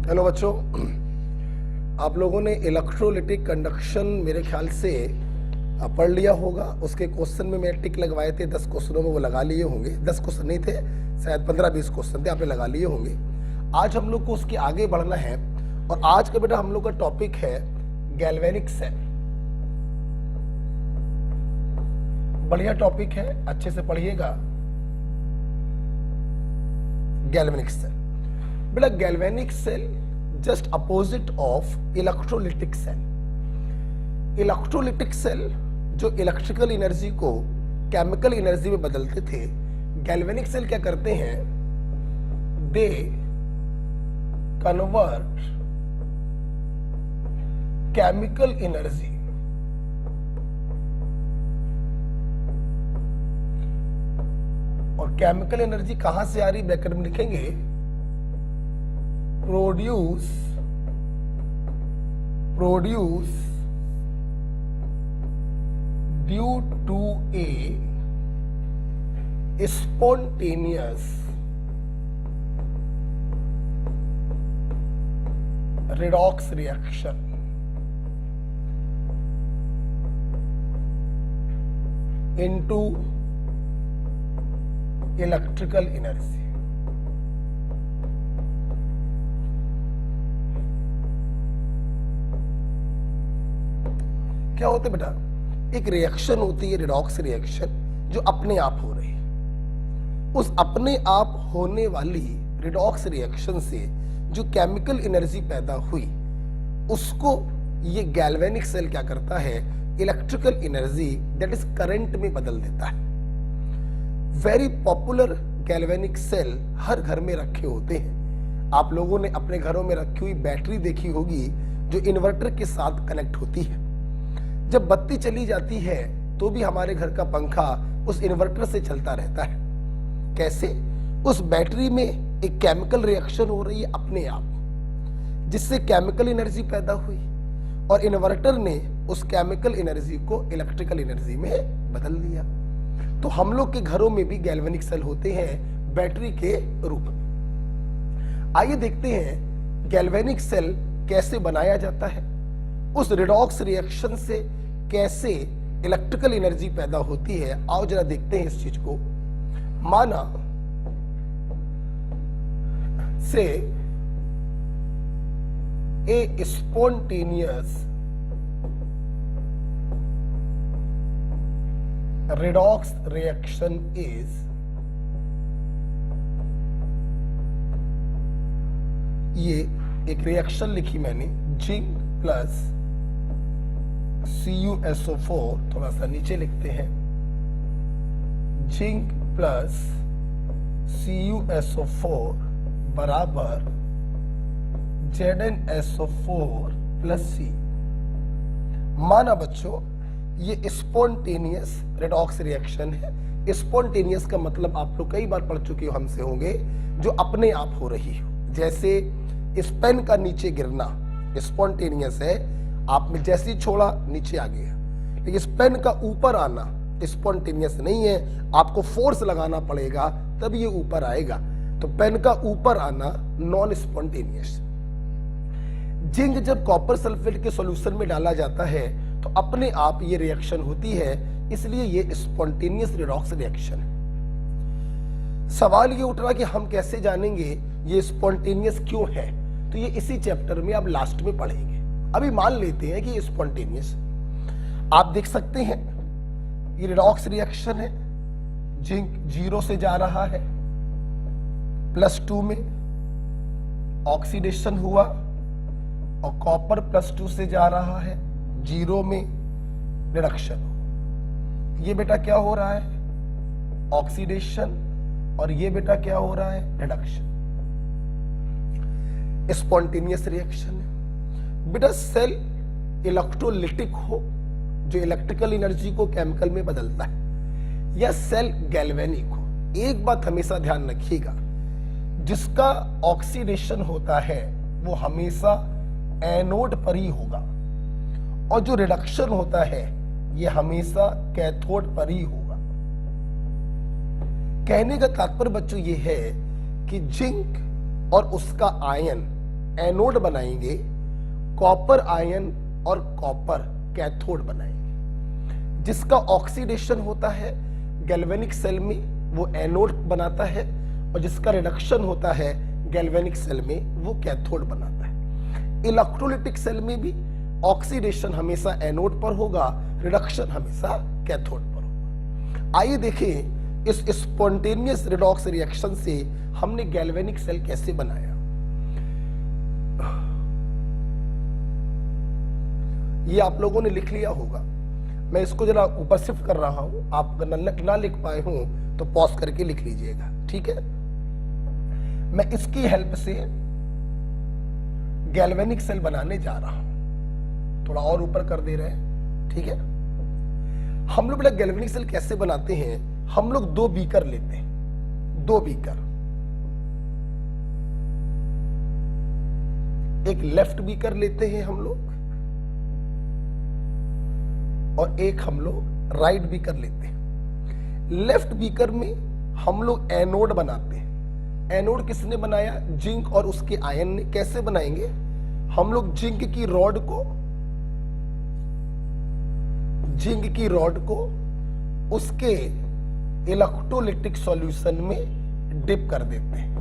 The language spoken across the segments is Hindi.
हेलो बच्चों, आप लोगों ने इलेक्ट्रोलिटिक कंडक्शन मेरे ख्याल से पढ़ लिया होगा। उसके क्वेश्चन में मैं टिक लगवाए थे, 10 क्वेश्चनों में वो लगा लिए होंगे। 10 क्वेश्चन नहीं थे, शायद 15-20 क्वेश्चन थे, आपने लगा लिए होंगे। आज हम लोग को उसके आगे बढ़ना है और आज का बेटा हम लोग का टॉपिक है गैल्वेनिक सेल। बढ़िया टॉपिक है, अच्छे से पढ़िएगा। गैल्वेनिक सेल बेटा, galvanic cell just opposite of electrolytic cell. Electrolytic cell जो इलेक्ट्रिकल एनर्जी को केमिकल एनर्जी में बदलते थे, गैल्वेनिक सेल क्या करते हैं? दे कन्वर्ट केमिकल एनर्जी और केमिकल एनर्जी कहां से आ रही, ब्रैकेट में लिखेंगे produce due to a spontaneous redox reaction into electrical energy। क्या होते बेटा? एक रिएक्शन होती है रिडॉक्स रिएक्शन, जो अपने आप हो रही है। उस अपने आप होने वाली रिडॉक्स रिएक्शन से जो केमिकल एनर्जी पैदा हुई, उसको ये गैल्वेनिक सेल क्या करता है? Electrical energy that is current में बदल देता है। वेरी पॉपुलर गैल्वेनिक सेल हर घर में रखे होते हैं। आप लोगों ने अपने घरों में रखी हुई बैटरी देखी होगी, जो इन्वर्टर के साथ कनेक्ट होती है। जब बत्ती चली जाती है तो भी हमारे घर का पंखा उस इन्वर्टर से चलता रहता है। कैसे? उस बैटरी में एक केमिकल रिएक्शन हो रही है अपने आप, जिससे केमिकल एनर्जी पैदा हुई और इन्वर्टर ने उस केमिकल एनर्जी को इलेक्ट्रिकल एनर्जी में बदल दिया। तो हम लोग के घरों में भी गैल्वेनिक सेल होते हैं बैटरी के रूप में। आइए देखते हैं गैल्वेनिक सेल कैसे बनाया जाता है, उस रिडॉक्स रिएक्शन से कैसे इलेक्ट्रिकल एनर्जी पैदा होती है। आओ जरा देखते हैं इस चीज को। माना से ए स्पॉन्टेनियस redox reaction is ये एक रिएक्शन लिखी मैंने, जिंक प्लस CuSO4, थोड़ा सा नीचे लिखते हैं, जिंक प्लस CuSO4 बराबर ZnSO4 प्लस C। माना बच्चों ये स्पॉन्टेनियस रिडॉक्स रिएक्शन है। स्पॉन्टेनियस का मतलब आप लोग कई बार पढ़ चुके हो, हमसे होंगे, जो अपने आप हो रही हो। जैसे इस पेन का नीचे गिरना स्पॉन्टेनियस है, आपने जैसे ही छोड़ा नीचे आ गया। लेकिन इस पेन का ऊपर आना स्पॉन्टेनियस नहीं है, आपको फोर्स लगाना पड़ेगा तब ये ऊपर आएगा। तो पेन का ऊपर आना नॉन स्पॉन्टेनियस। जिंक जब कॉपर सल्फेट के सॉल्यूशन में डाला जाता है तो अपने आप ये रिएक्शन होती है, इसलिए ये स्पॉन्टेनियस रिडॉक्स रिएक्शन है। सवाल ये उठ रहा कि हम कैसे जानेंगे ये स्पॉन्टेनियस क्यों है? तो ये इसी चैप्टर में अब लास्ट में पढ़ेंगे। अभी मान लेते हैं कि ये स्पॉन्टेनियस, आप देख सकते हैं ये रिडॉक्स रिएक्शन है। जिंक 0 से जा रहा है, +2 में ऑक्सीडेशन हुआ और कॉपर +2 से जा रहा है, 0 में रिडक्शन। ये बेटा क्या हो रहा है? ऑक्सीडेशन। और ये बेटा क्या हो रहा है? रिडक्शन। स्पॉन्टेनियस रिएक्शन है। बेटा सेल इलेक्ट्रोलिटिक हो, जो इलेक्ट्रिकल एनर्जी को केमिकल में बदलता है, या सेल गैल्वेनिक हो। एक बात हमेशा ध्यान रखिएगा, जिसका ऑक्सीडेशन होता है वो हमेशा एनोड पर ही होगा, और जो रिडक्शन होता है ये हमेशा कैथोड पर ही होगा। कहने का तात्पर्य बच्चों ये है कि जिंक और उसका आयन एनोड बनाएंगे, कॉपर आयन और कॉपर कैथोड बनाएंगे। जिसका ऑक्सीडेशन होता है गैल्वेनिक सेल में वो एनोड बनाता है, और जिसका रिडक्शन होता है गैल्वेनिक सेल में वो कैथोड बनाता है। इलेक्ट्रोलिटिक सेल में भी ऑक्सीडेशन हमेशा एनोड पर होगा, रिडक्शन हमेशा कैथोड पर होगा। आइए देखें इस स्पॉन्टेनियस रिडॉक्स रिएक्शन से हमने गैल्वेनिक सेल कैसे बनाया। ये आप लोगों ने लिख लिया होगा, मैं इसको जरा ऊपर शिफ्ट कर रहा हूं, आप अगर ना लिख पाए हो तो पॉज करके लिख लीजिएगा, ठीक है। मैं इसकी हेल्प से गैल्वेनिक सेल बनाने जा रहा हूं, थोड़ा और ऊपर कर दे रहे हैं, ठीक है। हम लोग गैल्वेनिक सेल कैसे बनाते हैं, हम लोग 2 बीकर लेते हैं, 2 बीकर, एक लेफ्ट बीकर लेते हैं हम लोग और एक हम लोग राइट बीकर लेते हैं। लेफ्ट बीकर में हम लोग एनोड बनाते हैं। एनोड किसने बनाया, जिंक और उसके आयन ने। कैसे बनाएंगे, हम लोग जिंक की रॉड को उसके इलेक्ट्रोलिटिक सॉल्यूशन में डिप कर देते हैं,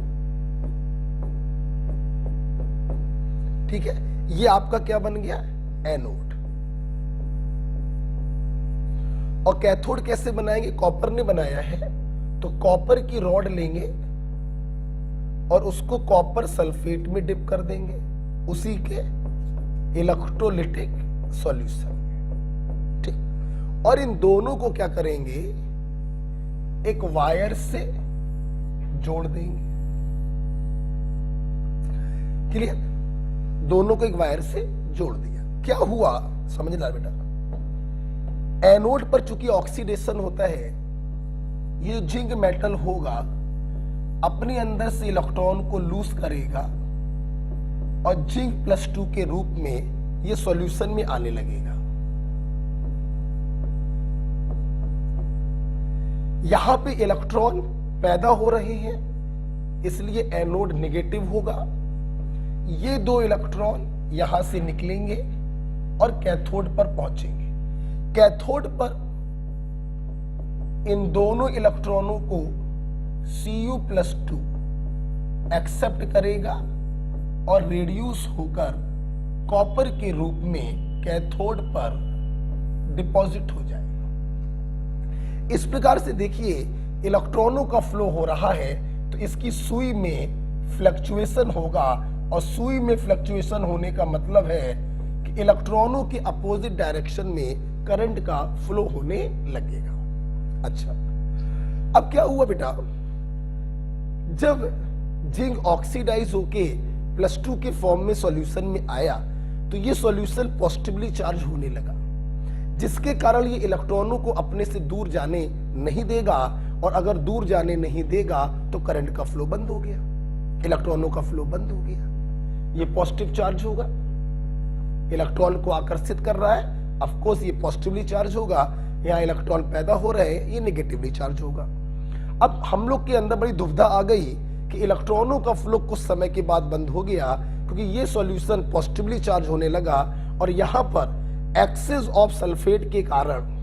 ठीक है। ये आपका क्या बन गया, एनोड। और कैथोड कैसे बनाएंगे, कॉपर ने बनाया है तो कॉपर की रॉड लेंगे और उसको कॉपर सल्फेट में डिप कर देंगे उसी के इलेक्ट्रोलिटिक सॉल्यूशन में, ठीक। और इन दोनों को क्या करेंगे, एक वायर से जोड़ देंगे, क्लियर। दोनों को एक वायर से जोड़ दिया, क्या हुआ समझदार बेटा। एनोड पर चूंकि ऑक्सीडेशन होता है, ये जिंक मेटल होगा अपने अंदर से इलेक्ट्रॉन को लूज करेगा और जिंक +2 के रूप में ये सॉल्यूशन में आने लगेगा। यहां पे इलेक्ट्रॉन पैदा हो रहे हैं, इसलिए एनोड नेगेटिव होगा। ये 2 इलेक्ट्रॉन यहां से निकलेंगे और कैथोड पर पहुंचेंगे। कैथोड पर इन दोनों इलेक्ट्रॉनों को Cu+2 एक्सेप्ट करेगा और रिड्यूस होकर कॉपर के रूप में कैथोड पर डिपॉजिट हो जाएगा। इस प्रकार से देखिए इलेक्ट्रॉनों का फ्लो हो रहा है तो इसकी सुई में फ्लक्चुएशन होगा, और सुई में फ्लक्चुएशन होने का मतलब है कि इलेक्ट्रॉनों के अपोजिट डायरेक्शन में करंट का फ्लो होने लगेगा। अच्छा, अब क्या हुआ बेटा, जब जिंक ऑक्सीडाइज होके +2 के फॉर्म में सॉल्यूशन में आया तो ये सॉल्यूशन पॉजिटिवली चार्ज होने लगा, जिसके कारण ये इलेक्ट्रॉनों को अपने से दूर जाने नहीं देगा, और अगर दूर जाने नहीं देगा तो करंट का फ्लो बंद हो गया, इलेक्ट्रॉनों का फ्लो बंद हो गया। ये पॉजिटिव चार्ज होगा, इलेक्ट्रॉन को आकर्षित कर रहा है, ऑफ कोर्स ये पॉजिटिवली चार्ज होगा। यहाँ इलेक्ट्रॉन पैदा हो रहे हैं, ये नेगेटिवली चार्ज होगा। अब हम लोग के अंदर बड़ी दुविधा आ गई कि इलेक्ट्रॉनों का फ्लो कुछ समय के बाद बंद हो गया, क्योंकि ये सॉल्यूशन पॉजिटिवली चार्ज होने लगा और यहाँ पर एक्सेस ऑफ सल्फेट के कारण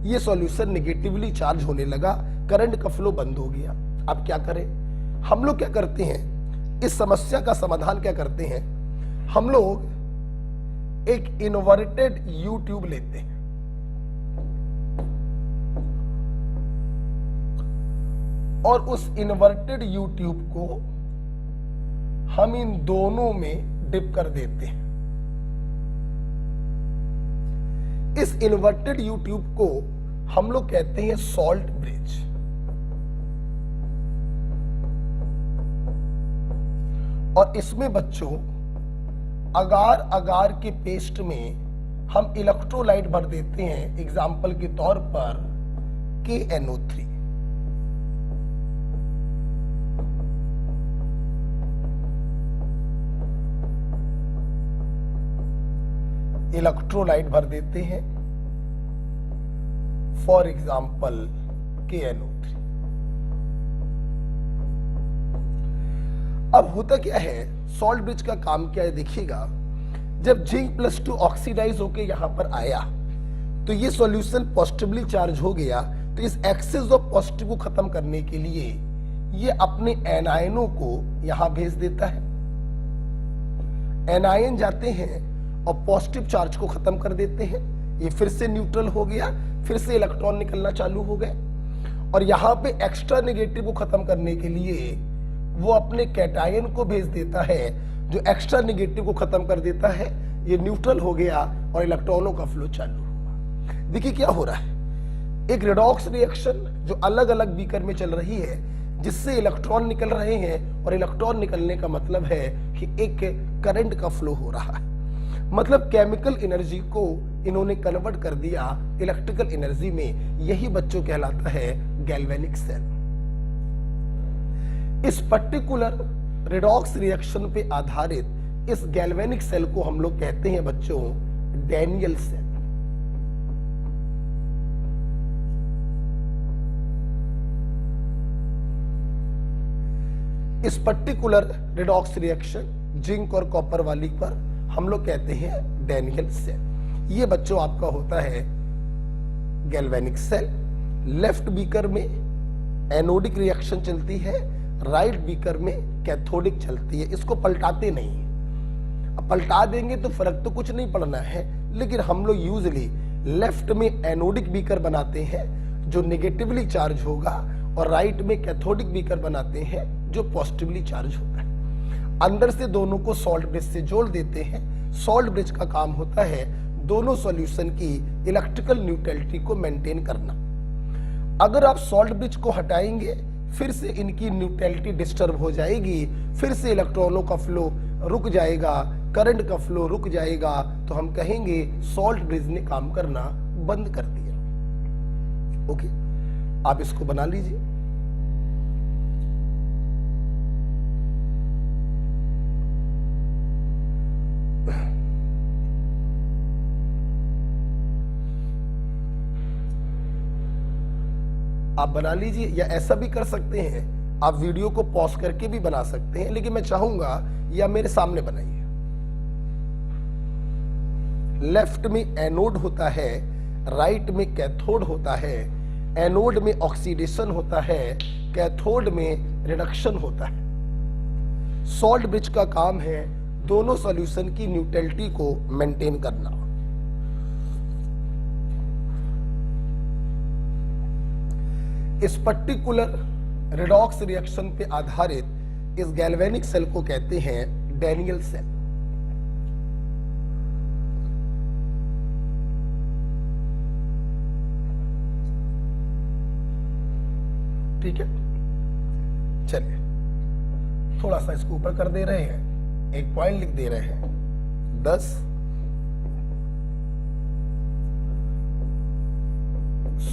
ये सॉल्यूशन नेगेटिवली चार्ज होने लगा, करंट का फ्लो बंद हो गया। अब क्या करें, हम लोग क्या करते हैं, इस समस्या का समाधान क्या करते हैं, हम लोग एक इन्वर्टेड यू ट्यूब लेते हैं और उस इन्वर्टेड यू ट्यूब को हम इन दोनों में डिप कर देते हैं। इस इन्वर्टेड यू ट्यूब को हम लोग कहते हैं सॉल्ट ब्रिज। और इसमें बच्चों अगार अगार के पेस्ट में हम इलेक्ट्रोलाइट भर देते हैं, एग्जाम्पल के तौर पर KNO3। इलेक्ट्रोलाइट भर देते हैं, फॉर एग्जाम्पल KNO3। अब होता क्या है, सॉल्ट ब्रिज का काम क्या है देखिएगा, जब जिंक +2 ऑक्सीडाइज होके यहां पर आया तो ये सॉल्यूशन पॉजिटिवली चार्ज हो गया, तो इस एक्सेस ऑफ पॉजिटिव को खत्म करने के लिए ये अपने एनायनों को यहां भेज देता है। एनायन जाते हैं और पॉजिटिव चार्ज को खत्म कर देते हैं, ये फिर से न्यूट्रल हो गया, फिर से इलेक्ट्रॉन निकलना चालू हो गए, और यहां पे एक्स्ट्रा नेगेटिव को खत्म करने के लिए वो अपने कैटायन को भेज देता है, जो एक्स्ट्रा नेगेटिव को खत्म कर देता है, ये न्यूट्रल हो गया और इलेक्ट्रॉनों का फ्लो चालू हुआ। देखिए क्या हो रहा है, एक रेडॉक्स रिएक्शन जो अलग अलग बीकर में चल रही है, जिससे इलेक्ट्रॉन निकल रहे हैं, और इलेक्ट्रॉन निकलने का मतलब है कि एक करंट का फ्लो हो रहा है, मतलब केमिकल एनर्जी को इन्होंने कन्वर्ट कर दिया इलेक्ट्रिकल एनर्जी में। यही बच्चों कहलाता है गैल्वेनिक सेल। इस पर्टिकुलर रेडॉक्स रिएक्शन पे आधारित इस गैल्वेनिक सेल को हम लोग कहते हैं बच्चों डैनियल सेल। इस पर्टिकुलर रेडॉक्स रिएक्शन जिंक और कॉपर वाली पर हम लोग कहते हैं डैनियल सेल। ये बच्चों आपका होता है गैल्वेनिक सेल। लेफ्ट बीकर में एनोडिक रिएक्शन चलती है, राइट बीकर में कैथोडिक चलती है। इसको पलटाते नहीं, अब पलटा देंगे तो फर्क तो कुछ नहीं पड़ना है, लेकिन हम लोग यूजली लेफ्ट में एनोडिक बीकर बनाते हैं जो नेगेटिवली चार्ज होगा, और राइट में कैथोडिक बीकर बनाते हैं जो पॉजिटिवली चार्ज होता है। अंदर से दोनों को सॉल्ट ब्रिज से जोड़ देते हैं। सॉल्ट ब्रिज का काम होता है दोनों सॉल्यूशन की इलेक्ट्रिकल न्यूट्रलिटी को मेंटेन करना। अगर आप सॉल्ट ब्रिज को हटाएंगे फिर से इनकी न्यूट्रलिटी डिस्टर्ब हो जाएगी, फिर से इलेक्ट्रॉनों का फ्लो रुक जाएगा, करंट का फ्लो रुक जाएगा, तो हम कहेंगे सॉल्ट ब्रिज ने काम करना बंद कर दिया। ओके, आप इसको बना लीजिए। आप बना लीजिए, या ऐसा भी कर सकते हैं, आप वीडियो को पॉज करके भी बना सकते हैं, लेकिन मैं चाहूंगा या मेरे सामने बनाइए। लेफ्ट में एनोड होता है, राइट में कैथोड होता है। एनोड में ऑक्सीडेशन होता है, कैथोड में रिडक्शन होता है। सॉल्ट ब्रिज का काम है दोनों सॉल्यूशन की न्यूट्रलिटी को मेंटेन करना। इस पर्टिकुलर रेडॉक्स रिएक्शन पे आधारित इस गैल्वेनिक सेल को कहते हैं डैनियल सेल। ठीक है, चलिए थोड़ा सा इसको ऊपर कर दे रहे हैं, एक पॉइंट लिख दे रहे हैं 10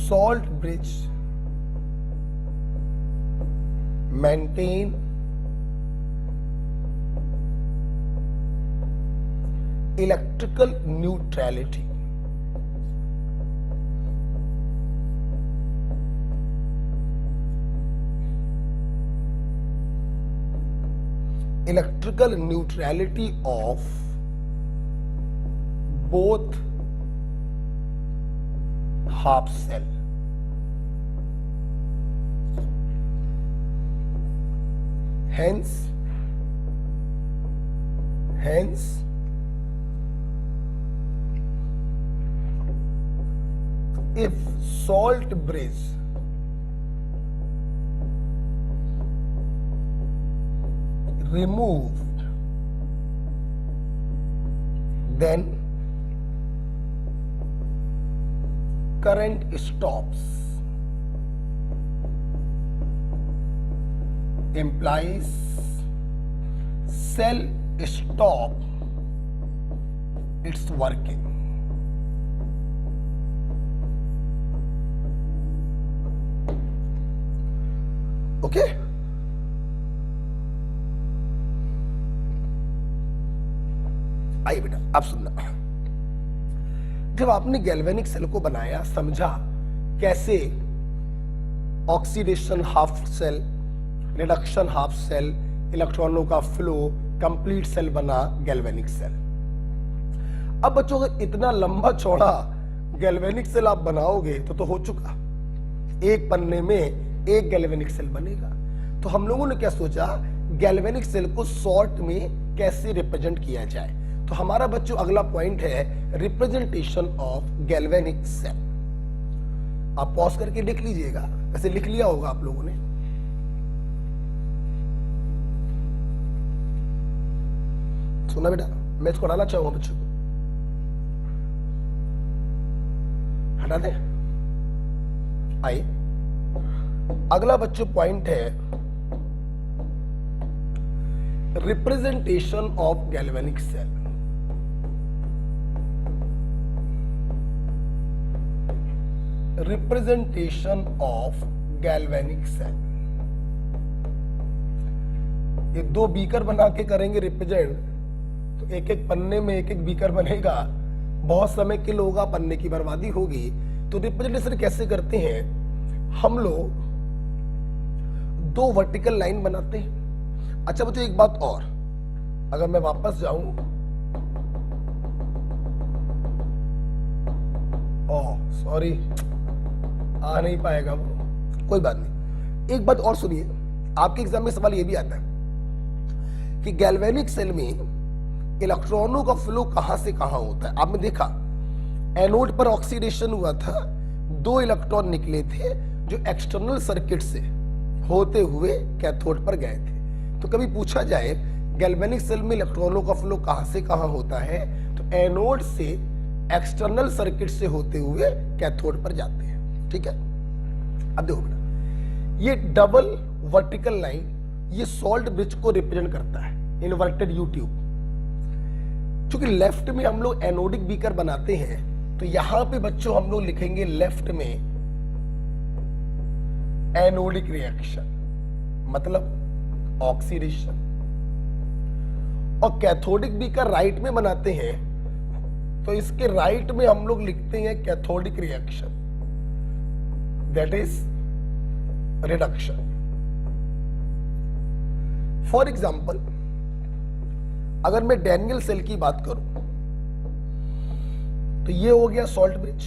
salt bridge maintain electrical neutrality. Electrical neutrality of both half cell. Hence, if salt bridge removed, then current stops. Implies cell stop its working. Okay? आइए बेटा, आप सुनना। जब आपने गैल्वेनिक सेल को बनाया, समझा कैसे oxidation half cell, reduction half cell, इलेक्ट्रॉनों का फ्लो, कंप्लीट सेल बना गैल्वेनिक सेल। अब बच्चों अगर इतना लंबा चौड़ा गैल्वेनिक सेल आप बनाओगे तो हो चुका, एक पन्ने में एक गैल्वेनिक सेल बनेगा। तो हम लोगों ने क्या सोचा, गैल्वेनिक सेल को शॉर्ट में कैसे रिप्रेजेंट किया जाए। तो हमारा बच्चों अगला पॉइंट है रिप्रेजेंटेशन ऑफ गैल्वेनिक सेल। आप पॉज करके लिख लीजिएगा, वैसे लिख लिया होगा आप लोगों ने। सुना बेटा, मैं इसको हटाना चाहूंगा बच्चों को, हटा दे। आइए अगला बच्चों पॉइंट है representation of galvanic cell. Representation of galvanic cell. ये दो बीकर बना के करेंगे रिप्रेजेंट, तो एक एक पन्ने में एक एक बीकर बनेगा, बहुत समय के लिए होगा, पन्ने की बर्बादी होगी। तो रिप्रेजेंटेशन कैसे करते हैं हम लोग, दो वर्टिकल लाइन बनाते हैं। अच्छा बच्चों एक बात और, अगर मैं वापस जाऊं, ओह सॉरी आ नहीं पाएगा वो, कोई बात नहीं। एक बात और सुनिए, आपके एग्जाम में सवाल ये भी आता है कि गैल्वेनिक सेल में इलेक्ट्रॉनों का फ्लो कहां से कहां होता है। आपने देखा एनोड पर ऑक्सीडेशन हुआ था, दो इलेक्ट्रॉन निकले थे जो एक्सटर्नल सर्किट से होते हुए कैथोड पर गए थे। तो कभी पूछा जाए गैल्वेनिक सेल में इलेक्ट्रॉनों का फ्लो कहां से कहां होता है, तो एनोड से एक्सटर्नल सर्किट से होते हुए कैथोड पर जाते हैं। ठीक है, अब देखो बेटा, ये डबल वर्टिकल लाइन ये सॉल्ट ब्रिज को रिप्रेजेंट करता है, इन्वर्टेड यू ट्यूब। क्योंकि लेफ्ट में हम लोग एनोडिक बीकर बनाते हैं, तो यहां पे बच्चों हम लोग लिखेंगे लेफ्ट में एनोडिक रिएक्शन, मतलब ऑक्सीडेशन। और कैथोडिक बीकर राइट में बनाते हैं, तो इसके राइट में हम लोग लिखते हैं cathodic reaction, that is reduction. For example अगर मैं डैनियल सेल की बात करूं, तो ये हो गया सॉल्ट ब्रिज।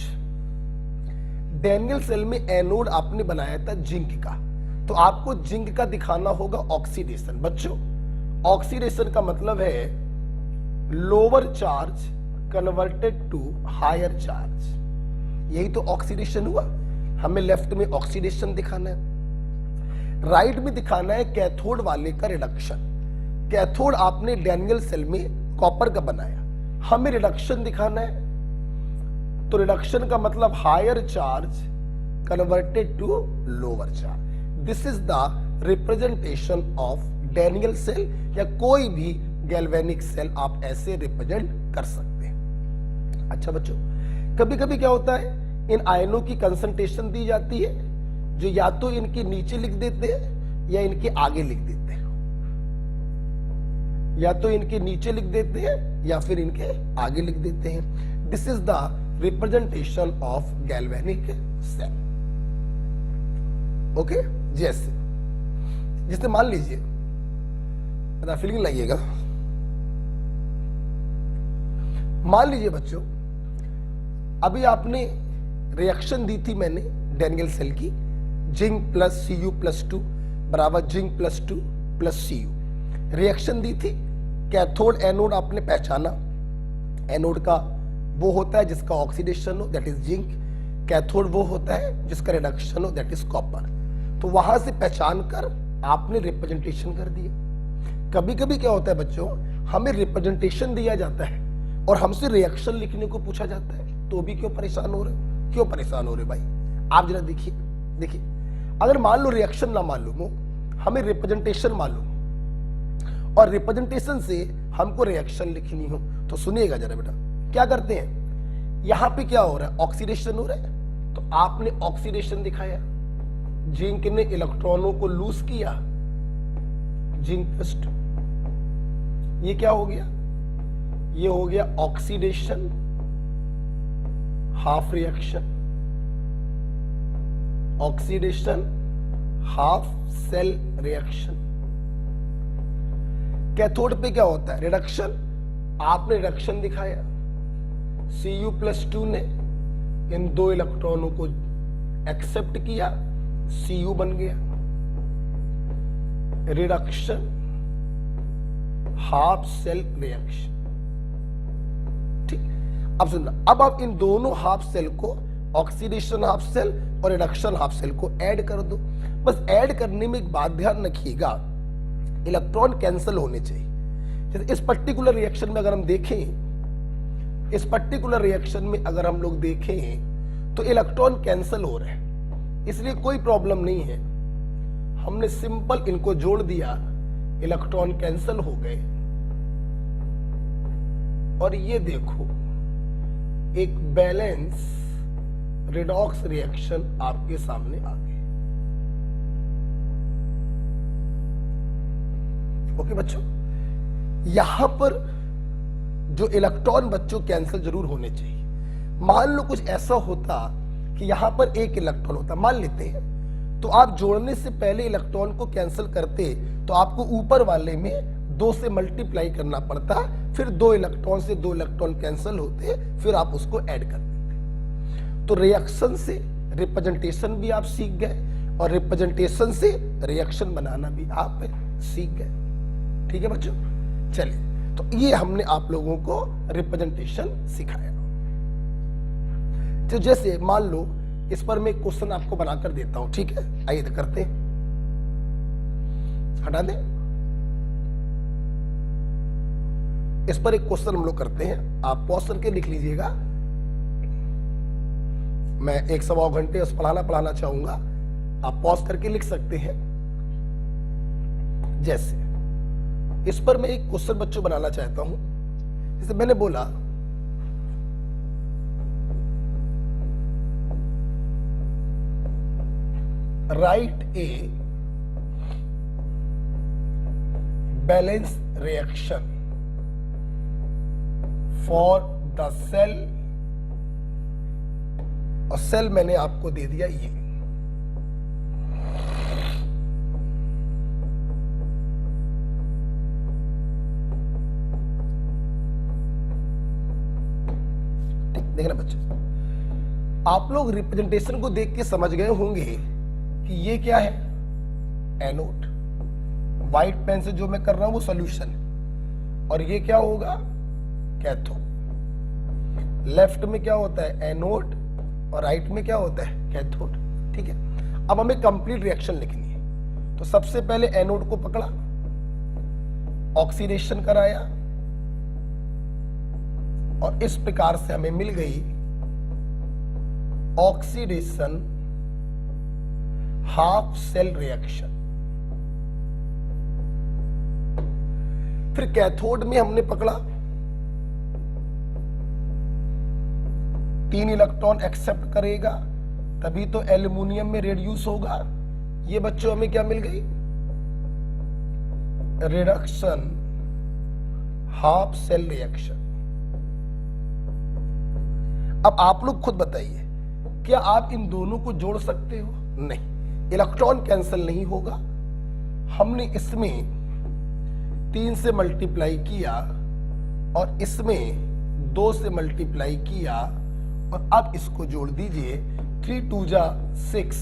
डैनियल सेल में एनोड आपने बनाया था जिंक का, तो आपको जिंक का दिखाना होगा ऑक्सीडेशन। बच्चों ऑक्सीडेशन का मतलब है lower charge converted to higher charge, यही तो ऑक्सीडेशन हुआ। हमें लेफ्ट में ऑक्सीडेशन दिखाना है, राइट में दिखाना है कैथोड वाले का रिडक्शन। कैथोड आपने डैनियल सेल में कॉपर का बनाया, हमें रिडक्शन दिखाना है, तो रिडक्शन का मतलब higher charge converted to lower charge. This is the representation of Daniell cell, या कोई भी गैल्वेनिक सेल आप ऐसे रिप्रेजेंट कर सकते हैं। अच्छा बच्चों, कभी कभी क्या होता है, इन आयनों की कंसंट्रेशन दी जाती है, जो या तो इनके नीचे लिख देते हैं या इनके आगे लिख देते हैं, या तो इनके नीचे लिख देते हैं या फिर इनके आगे लिख देते हैं। This is the representation of galvanic cell. Okay, जैसे मान लीजिए, फीलिंग लाइएगा, मान लीजिए बच्चों अभी आपने रिएक्शन दी थी मैंने डैनियल सेल की, जिंक प्लस Cu प्लस 2 बराबर zinc plus 2 plus Cu reaction दी थी। कैथोड एनोड आपने पहचाना, एनोड का वो होता है जिसका ऑक्सीडेशन हो, दैट इज जिंक। कैथोड वो होता है जिसका रिडक्शन हो, दैट इज कॉपर। तो वहां से पहचान कर आपने रिप्रेजेंटेशन कर दिया। कभी कभी क्या होता है बच्चों, हमें रिप्रेजेंटेशन दिया जाता है और हमसे रिएक्शन लिखने को पूछा जाता है, तो भी क्यों परेशान हो रहे, क्यों परेशान हो रहे भाई? आप जरा देखिए, अगर मान लो रिएक्शन ना मालूम हो, हमें रिप्रेजेंटेशन मालूम, और रिप्रेजेंटेशन से हमको रिएक्शन लिखनी हो, तो सुनिएगा जरा बेटा, क्या करते हैं, यहां पे क्या हो रहा है, ऑक्सीडेशन हो रहा है, तो आपने ऑक्सीडेशन दिखाया, जिंक ने इलेक्ट्रॉनों को लूज किया, जिंक प्लस 2, ये क्या हो गया, ये हो गया oxidation half reaction, oxidation half cell reaction. Cathode पे क्या होता है? रिडक्शन। आपने रिडक्शन दिखाया, Cu+2 ने इन 2 इलेक्ट्रॉनों को एक्सेप्ट किया, Cu बन गया। Reduction, half cell reaction. ठीक, अब सुनना, अब आप इन दोनों हाफ सेल को, ऑक्सीडेशन हाफ सेल और रिडक्शन हाफ सेल को ऐड कर दो। बस ऐड करने में एक बात ध्यान रखिएगा, इलेक्ट्रॉन कैंसिल होने चाहिए। जैसे इस पर्टिकुलर रिएक्शन में अगर हम देखें, इस पर्टिकुलर रिएक्शन में अगर हम लोग देखें तो इलेक्ट्रॉन कैंसिल हो रहे हैं, इसलिए कोई प्रॉब्लम नहीं है। हमने सिंपल इनको जोड़ दिया, इलेक्ट्रॉन कैंसिल हो गए, और ये देखो एक बैलेंस रिडॉक्स रिएक्शन आपके सामने आ गई। ओके बच्चों, यहां पर जो इलेक्ट्रॉन बच्चों कैंसिल जरूर होने चाहिए। मान लो कुछ ऐसा होता कि यहां पर एक इलेक्ट्रॉन होता, मान लेते हैं, तो आप जोड़ने से पहले इलेक्ट्रॉन को कैंसिल करते तो आपको ऊपर वाले में 2 से मल्टीप्लाई करना पड़ता, फिर 2 इलेक्ट्रॉन से 2 इलेक्ट्रॉन कैंसिल होते, फिर आप उसको ऐड कर देते। तो रिएक्शन से रिप्रेजेंटेशन भी आप सीख गए, और रिप्रेजेंटेशन से रिएक्शन बनाना भी आप सीख गए। ठीक है बच्चों, चलिए, तो ये हमने आप लोगों को रिप्रेजेंटेशन सिखाया। तो जैसे मान लो इस पर मैं क्वेश्चन आपको बनाकर देता हूं, ठीक है? आइए तो करते हैं, हटा दें। इस पर एक क्वेश्चन हम लोग करते हैं, आप पॉज करके लिख लीजिएगा। मैं 1-1.25 घंटे उस पढ़ाना चाहूंगा, आप पॉज करके लिख सकते हैं। जैसे इस पर मैं एक क्वेश्चन बच्चों बनाना चाहता हूं, जैसे मैंने बोला write a balance reaction for the cell, और सेल मैंने आपको दे दिया ये। देखना बच्चे, आप लोग रिप्रेजेंटेशन को देख के समझ गए होंगे कि ये क्या है, एनोड। व्हाइट पेन से जो मैं कर रहा हूं वो सॉल्यूशन, और ये क्या होगा, कैथोड। लेफ्ट में क्या होता है, एनोड, और राइट में क्या होता है, कैथोड। ठीक है, अब हमें कंप्लीट रिएक्शन लिखनी है। तो सबसे पहले एनोड को पकड़ा, ऑक्सीडेशन कराया, और इस प्रकार से हमें मिल गई ऑक्सीडेशन हाफ सेल रिएक्शन। फिर कैथोड में हमने पकड़ा, 3 इलेक्ट्रॉन एक्सेप्ट करेगा, तभी तो एल्युमिनियम में रेड्यूस होगा। ये बच्चों हमें क्या मिल गई, रिडक्शन हाफ सेल रिएक्शन। अब आप लोग खुद बताइए, क्या आप इन दोनों को जोड़ सकते हो? नहीं, इलेक्ट्रॉन कैंसिल नहीं होगा। हमने इसमें 3 से मल्टीप्लाई किया, और इसमें 2 से मल्टीप्लाई किया, और अब इसको जोड़ दीजिए, 3 2 जा 6,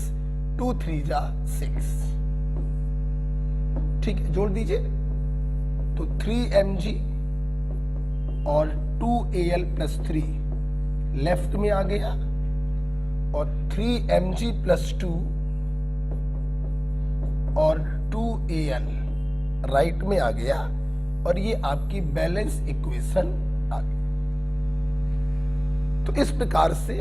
2 3 जा 6। ठीक है, जोड़ दीजिए, तो 3Mg और 2Al+3 लेफ्ट में आ गया, और 3Mg+2 और 2Al राइट में आ गया, और ये आपकी बैलेंस इक्वेशन आ गई। तो इस प्रकार से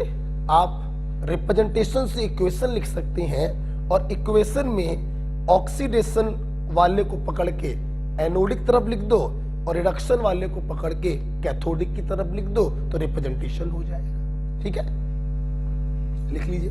आप रिप्रेजेंटेशन से इक्वेशन लिख सकते हैं, और इक्वेशन में ऑक्सीडेशन वाले को पकड़ के एनोडिक तरफ लिख दो, और रिडक्शन वाले को पकड़ के कैथोडिक की तरफ लिख दो, तो रिप्रेजेंटेशन हो जाएगा। ठीक है, लिख लीजिए।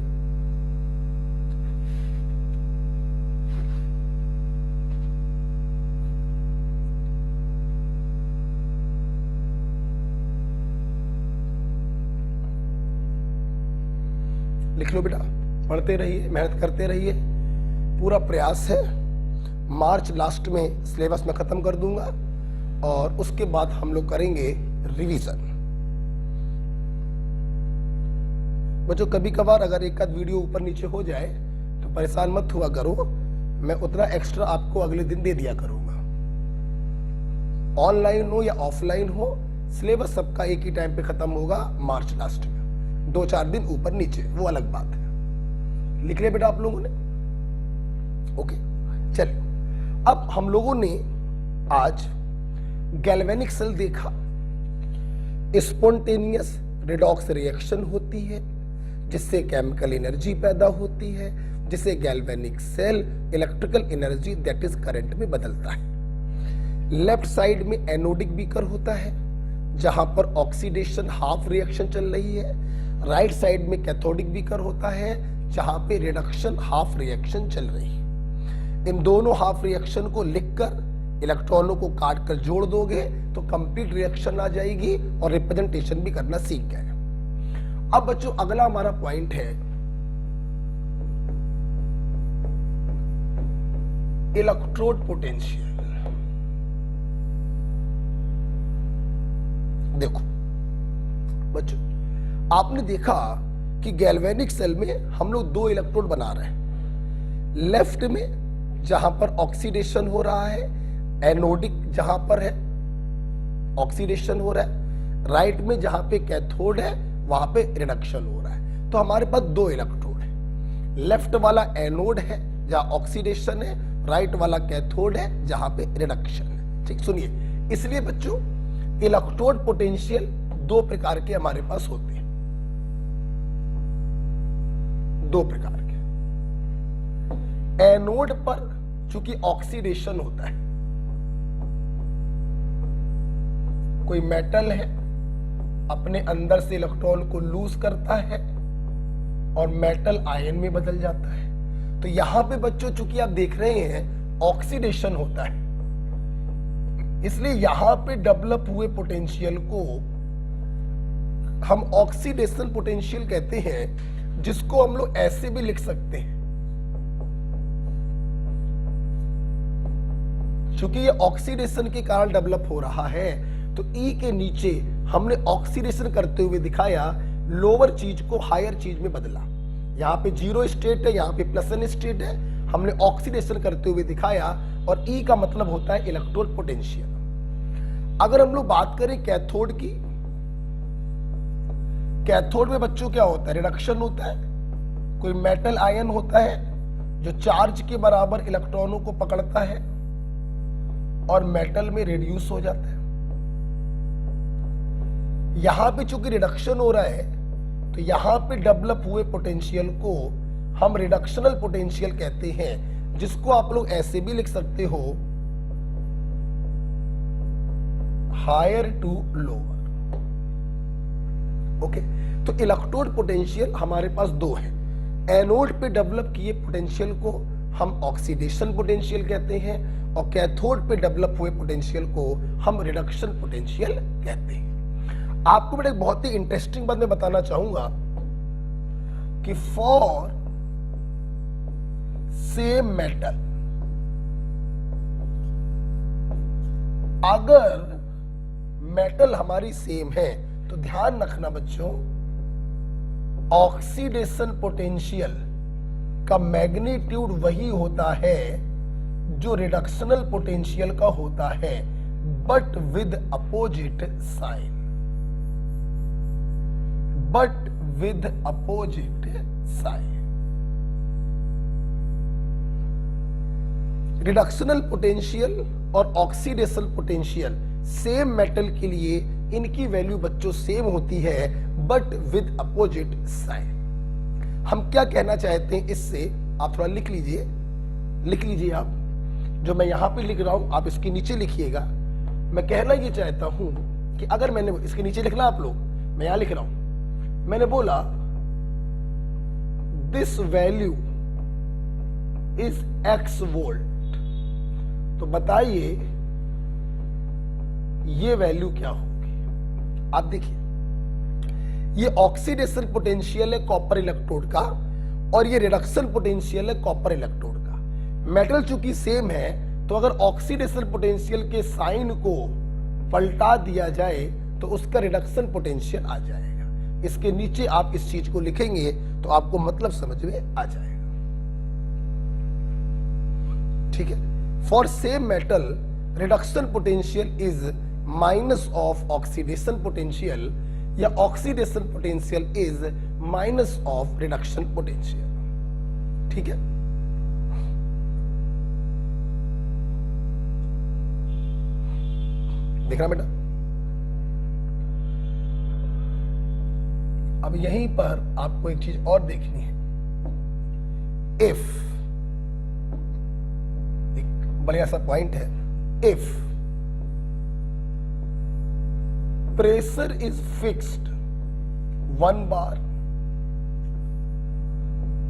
लिख लो बेटा, पढ़ते रहिए, मेहनत करते रहिए, पूरा प्रयास है। मार्च लास्ट में सिलेबस में खत्म कर दूंगा। और उसके बाद हम लोग करेंगे रिवीजन। बच्चों कभी कभार अगर एक आध वीडियो ऊपर नीचे हो जाए तो परेशान मत हुआ करो, मैं उतना एक्स्ट्रा आपको अगले दिन दे दिया करूंगा। ऑनलाइन हो या ऑफलाइन हो, सिलेबस सबका एक ही टाइम पे खत्म होगा, मार्च लास्ट में। 2-4 दिन ऊपर नीचे वो अलग बात है। लिख लिया बेटा आप लोगों ने? ओके, चलिए अब हम लोगों ने आज गैल्वेनिक सेल देखा। स्पॉन्टेनियस रिडॉक्स रिएक्शन होती है जिससे केमिकल एनर्जी पैदा होती है, जिसे galvanic cell electrical energy that is current में बदलता है। लेफ्ट साइड में एनोडिक बीकर होता है जहां पर ऑक्सीडेशन हाफ रिएक्शन चल रही है। राइट साइड में कैथोडिक बीकर होता है जहां पे रिडक्शन हाफ रिएक्शन चल रही है। इन दोनों हाफ रिएक्शन को लिखकर इलेक्ट्रॉनों को काट कर जोड़ दोगे तो कंप्लीट रिएक्शन आ जाएगी और रिप्रेजेंटेशन भी करना सीख गए। अब बच्चों अगला हमारा पॉइंट है इलेक्ट्रोड पोटेंशियल। देखो बच्चों, आपने देखा कि गैल्वेनिक सेल में हम लोग 2 इलेक्ट्रोड बना रहे हैं। लेफ्ट में जहां पर ऑक्सीडेशन हो रहा है, एनोडिक जहां पर है ऑक्सीडेशन हो रहा है, राइट में जहां पे कैथोड है वहां पे रिडक्शन हो रहा है। तो हमारे पास 2 इलेक्ट्रोड है। लेफ्ट वाला एनोड है जहां ऑक्सीडेशन है, राइट वाला कैथोड है जहां पे रिडक्शन है। ठीक, सुनिए, इसलिए बच्चों इलेक्ट्रोड पोटेंशियल 2 प्रकार के हमारे पास होते हैं, 2 प्रकार के। एनोड पर चूंकि ऑक्सीडेशन होता है, कोई मेटल है अपने अंदर से इलेक्ट्रॉन को लूज करता है और मेटल आयन में बदल जाता है। तो यहां पे बच्चों चूंकि आप देख रहे हैं ऑक्सीडेशन होता है, इसलिए यहां पे डेवलप हुए पोटेंशियल को हम ऑक्सीडेशन पोटेंशियल कहते हैं, जिसको हम लोग ऐसे भी लिख सकते हैं। चूंकि ये ऑक्सीडेशन के कारण डेवलप हो रहा है तो ई के नीचे हमने ऑक्सीडेशन करते हुए दिखाया, लोअर चीज को हायर चीज में बदला। यहाँ पे 0 स्टेट है, यहाँ पे +n स्टेट है, हमने ऑक्सीडेशन करते हुए दिखाया और ई का मतलब होता है इलेक्ट्रोड पोटेंशियल। अगर हम लोग बात करें कैथोड की, कैथोड में बच्चों क्या होता है? रिडक्शन होता है। कोई मेटल आयन होता है जो चार्ज के बराबर इलेक्ट्रॉनों को पकड़ता है और मेटल में रिड्यूस हो जाता है। यहां पे चूंकि रिडक्शन हो रहा है तो यहां पे डेवलप हुए पोटेंशियल को हम रिडक्शनल पोटेंशियल कहते हैं, जिसको आप लोग ऐसे भी लिख सकते हो, हायर टू लोअर। ओके, तो इलेक्ट्रोड पोटेंशियल हमारे पास 2 है। एनोड पे डेवलप किए पोटेंशियल को हम ऑक्सीडेशन पोटेंशियल कहते हैं और कैथोड पे डेवलप हुए पोटेंशियल को हम रिडक्शन पोटेंशियल कहते हैं। आपको बेटा एक बहुत ही इंटरेस्टिंग बात मैं बताना चाहूंगा कि फॉर सेम मेटल, अगर मेटल हमारी सेम है तो ध्यान रखना बच्चों, ऑक्सीडेशन पोटेंशियल का मैग्नीट्यूड वही होता है जो रिडक्शनल पोटेंशियल का होता है, but with opposite sign, but with opposite sign. Reductional potential और ऑक्सीडेशन पोटेंशियल सेम मेटल के लिए इनकी वैल्यू बच्चों सेम होती है, बट विद अपोजिट साइन। हम क्या कहना चाहते हैं इससे, आप थोड़ा लिख लीजिए, लिख लीजिए आप, जो मैं यहां पे लिख रहा हूं आप इसके नीचे लिखिएगा। मैं कहना ये चाहता हूं कि अगर मैंने इसके नीचे लिखना आप लोग, मैं यहां लिख रहा हूं, मैंने बोला this value is x volt, तो बताइए ये वैल्यू क्या होगी। आप देखिए, ये ऑक्सीडेशन पोटेंशियल है कॉपर इलेक्ट्रोड का और ये रिडक्शन पोटेंशियल है कॉपर इलेक्ट्रोड का। मेटल चूंकि सेम है तो अगर ऑक्सीडेशन पोटेंशियल के साइन को पलटा दिया जाए तो उसका रिडक्शन पोटेंशियल आ जाएगा। इसके नीचे आप इस चीज को लिखेंगे तो आपको मतलब समझ में आ जाएगा। ठीक है, for same metal reduction potential is minus of oxidation potential या oxidation potential is minus of reduction potential. ठीक है, देखना बेटा। अब यहीं पर आपको एक चीज और देखनी है। इफ, एक बढ़िया सा पॉइंट है, if pressure is fixed 1 bar,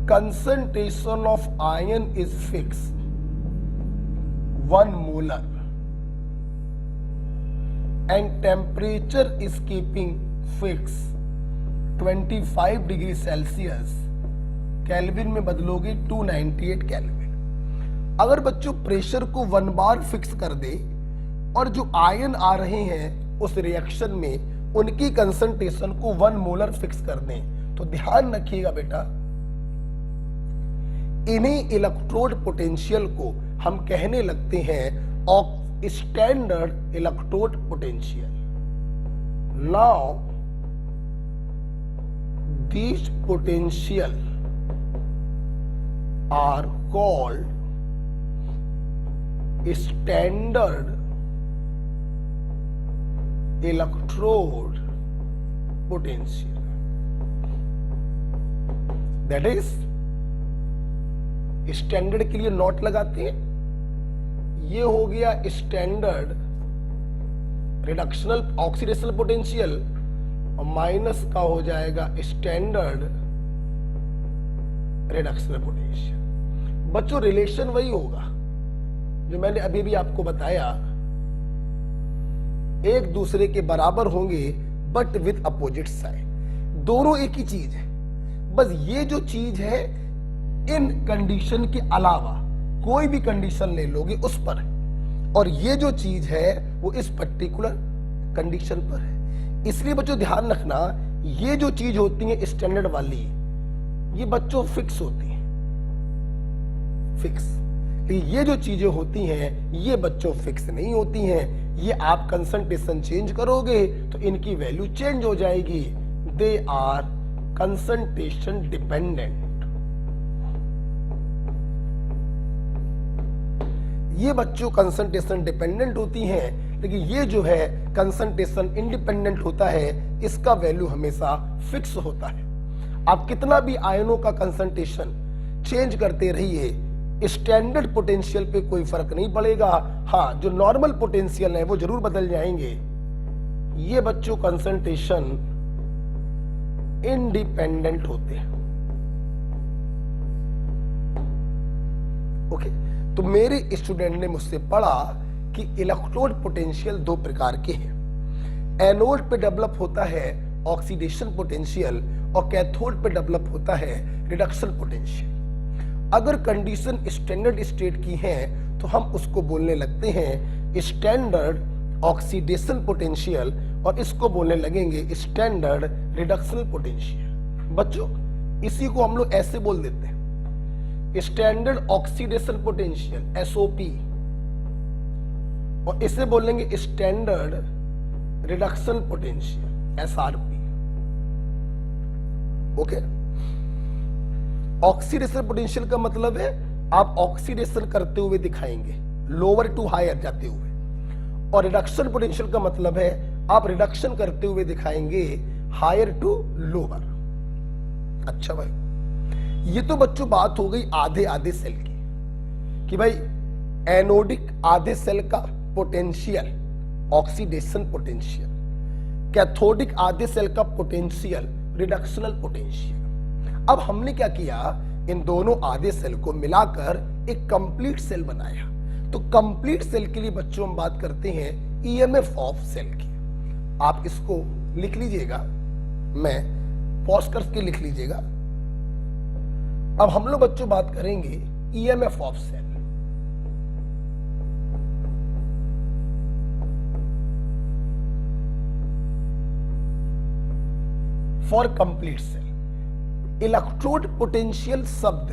concentration of iron is fixed 1 molar, and temperature is keeping fixed 25 degree Celsius, kelvin में बदलोगे 298 केल्विन। अगर बच्चों प्रेशर को 1 बार फिक्स कर दे और जो आयन आ रहे हैं उस रिएक्शन में उनकी कंसंट्रेशन को 1 मोलर फिक्स कर दें, तो ध्यान रखिएगा बेटा, इन्हीं इलेक्ट्रोड पोटेंशियल को हम कहने लगते हैं standard electrode potential. Now these potential are called standard electrode potential, that is standard के लिए नोट लगाते हैं। ये हो गया स्टैंडर्ड रिडक्शनल ऑक्सीडेशनल पोटेंशियल और माइनस का हो जाएगा स्टैंडर्ड रिडक्शनल पोटेंशियल। बच्चों रिलेशन वही होगा जो मैंने अभी भी आपको बताया, एक दूसरे के बराबर होंगे बट विद अपोजिट साइड। दोनों एक ही चीज है, बस ये जो चीज है इन कंडीशन के अलावा कोई भी कंडीशन ले लोगे उस पर है, और ये जो चीज है वो इस पर्टिकुलर कंडीशन पर है। इसलिए बच्चों ध्यान रखना, ये जो चीज होती है स्टैंडर्ड वाली, ये बच्चों फिक्स होती है, फिक्स। ये जो चीजें होती हैं ये बच्चों फिक्स नहीं होती हैं। ये आप कंसंट्रेशन चेंज करोगे तो इनकी वैल्यू चेंज हो जाएगी। They are concentration dependent. ये बच्चों कंसंट्रेशन डिपेंडेंट होती हैं, लेकिन ये जो है कंसंट्रेशन इंडिपेंडेंट होता है, इसका वैल्यू हमेशा फिक्स होता है। आप कितना भी आयनों का कंसंट्रेशन चेंज करते रहिए, स्टैंडर्ड पोटेंशियल पे कोई फर्क नहीं पड़ेगा। हाँ, जो नॉर्मल पोटेंशियल है वो जरूर बदल जाएंगे। ये बच्चों कंसंट्रेशन इंडिपेंडेंट होते हैं। ओके, तो मेरे स्टूडेंट ने मुझसे पढ़ा कि इलेक्ट्रोड पोटेंशियल दो प्रकार के हैं। एनोड पे डेवलप होता है ऑक्सीडेशन पोटेंशियल और कैथोड पे डेवलप होता है रिडक्शन पोटेंशियल। अगर कंडीशन स्टैंडर्ड स्टेट की है तो हम उसको बोलने लगते हैं स्टैंडर्ड ऑक्सीडेशन पोटेंशियल और इसको बोलने लगेंगे स्टैंडर्ड रिडक्शन पोटेंशियल। बच्चों इसी को हम लोग ऐसे बोल देते हैं, स्टैंडर्ड ऑक्सीडेशन पोटेंशियल एसओपी, और इसे बोलेंगे standard reduction potential SRP. Okay, oxidation potential का मतलब है आप ऑक्सीडेशन करते हुए दिखाएंगे, लोअर टू हायर जाते हुए, और रिडक्शन पोटेंशियल का मतलब है आप रिडक्शन करते हुए दिखाएंगे हायर टू लोअर। अच्छा भाई, ये तो बच्चों बात हो गई आधे आधे सेल की कि भाई एनोडिक आधे सेल का पोटेंशियल ऑक्सीडेशन पोटेंशियल, कैथोडिक आधे सेल का पोटेंशियल रिडक्शनल पोटेंशियल। अब हमने क्या किया, इन दोनों आधे सेल को मिलाकर एक कंप्लीट सेल बनाया। तो कंप्लीट सेल के लिए बच्चों हम बात करते हैं ईएमएफ ऑफ सेल की। आप इसको लिख लीजिएगा, मैं पॉज करके लिख लीजिएगा। अब हम लोग बच्चों बात करेंगे EMF of cell. For complete cell. Electrode potential शब्द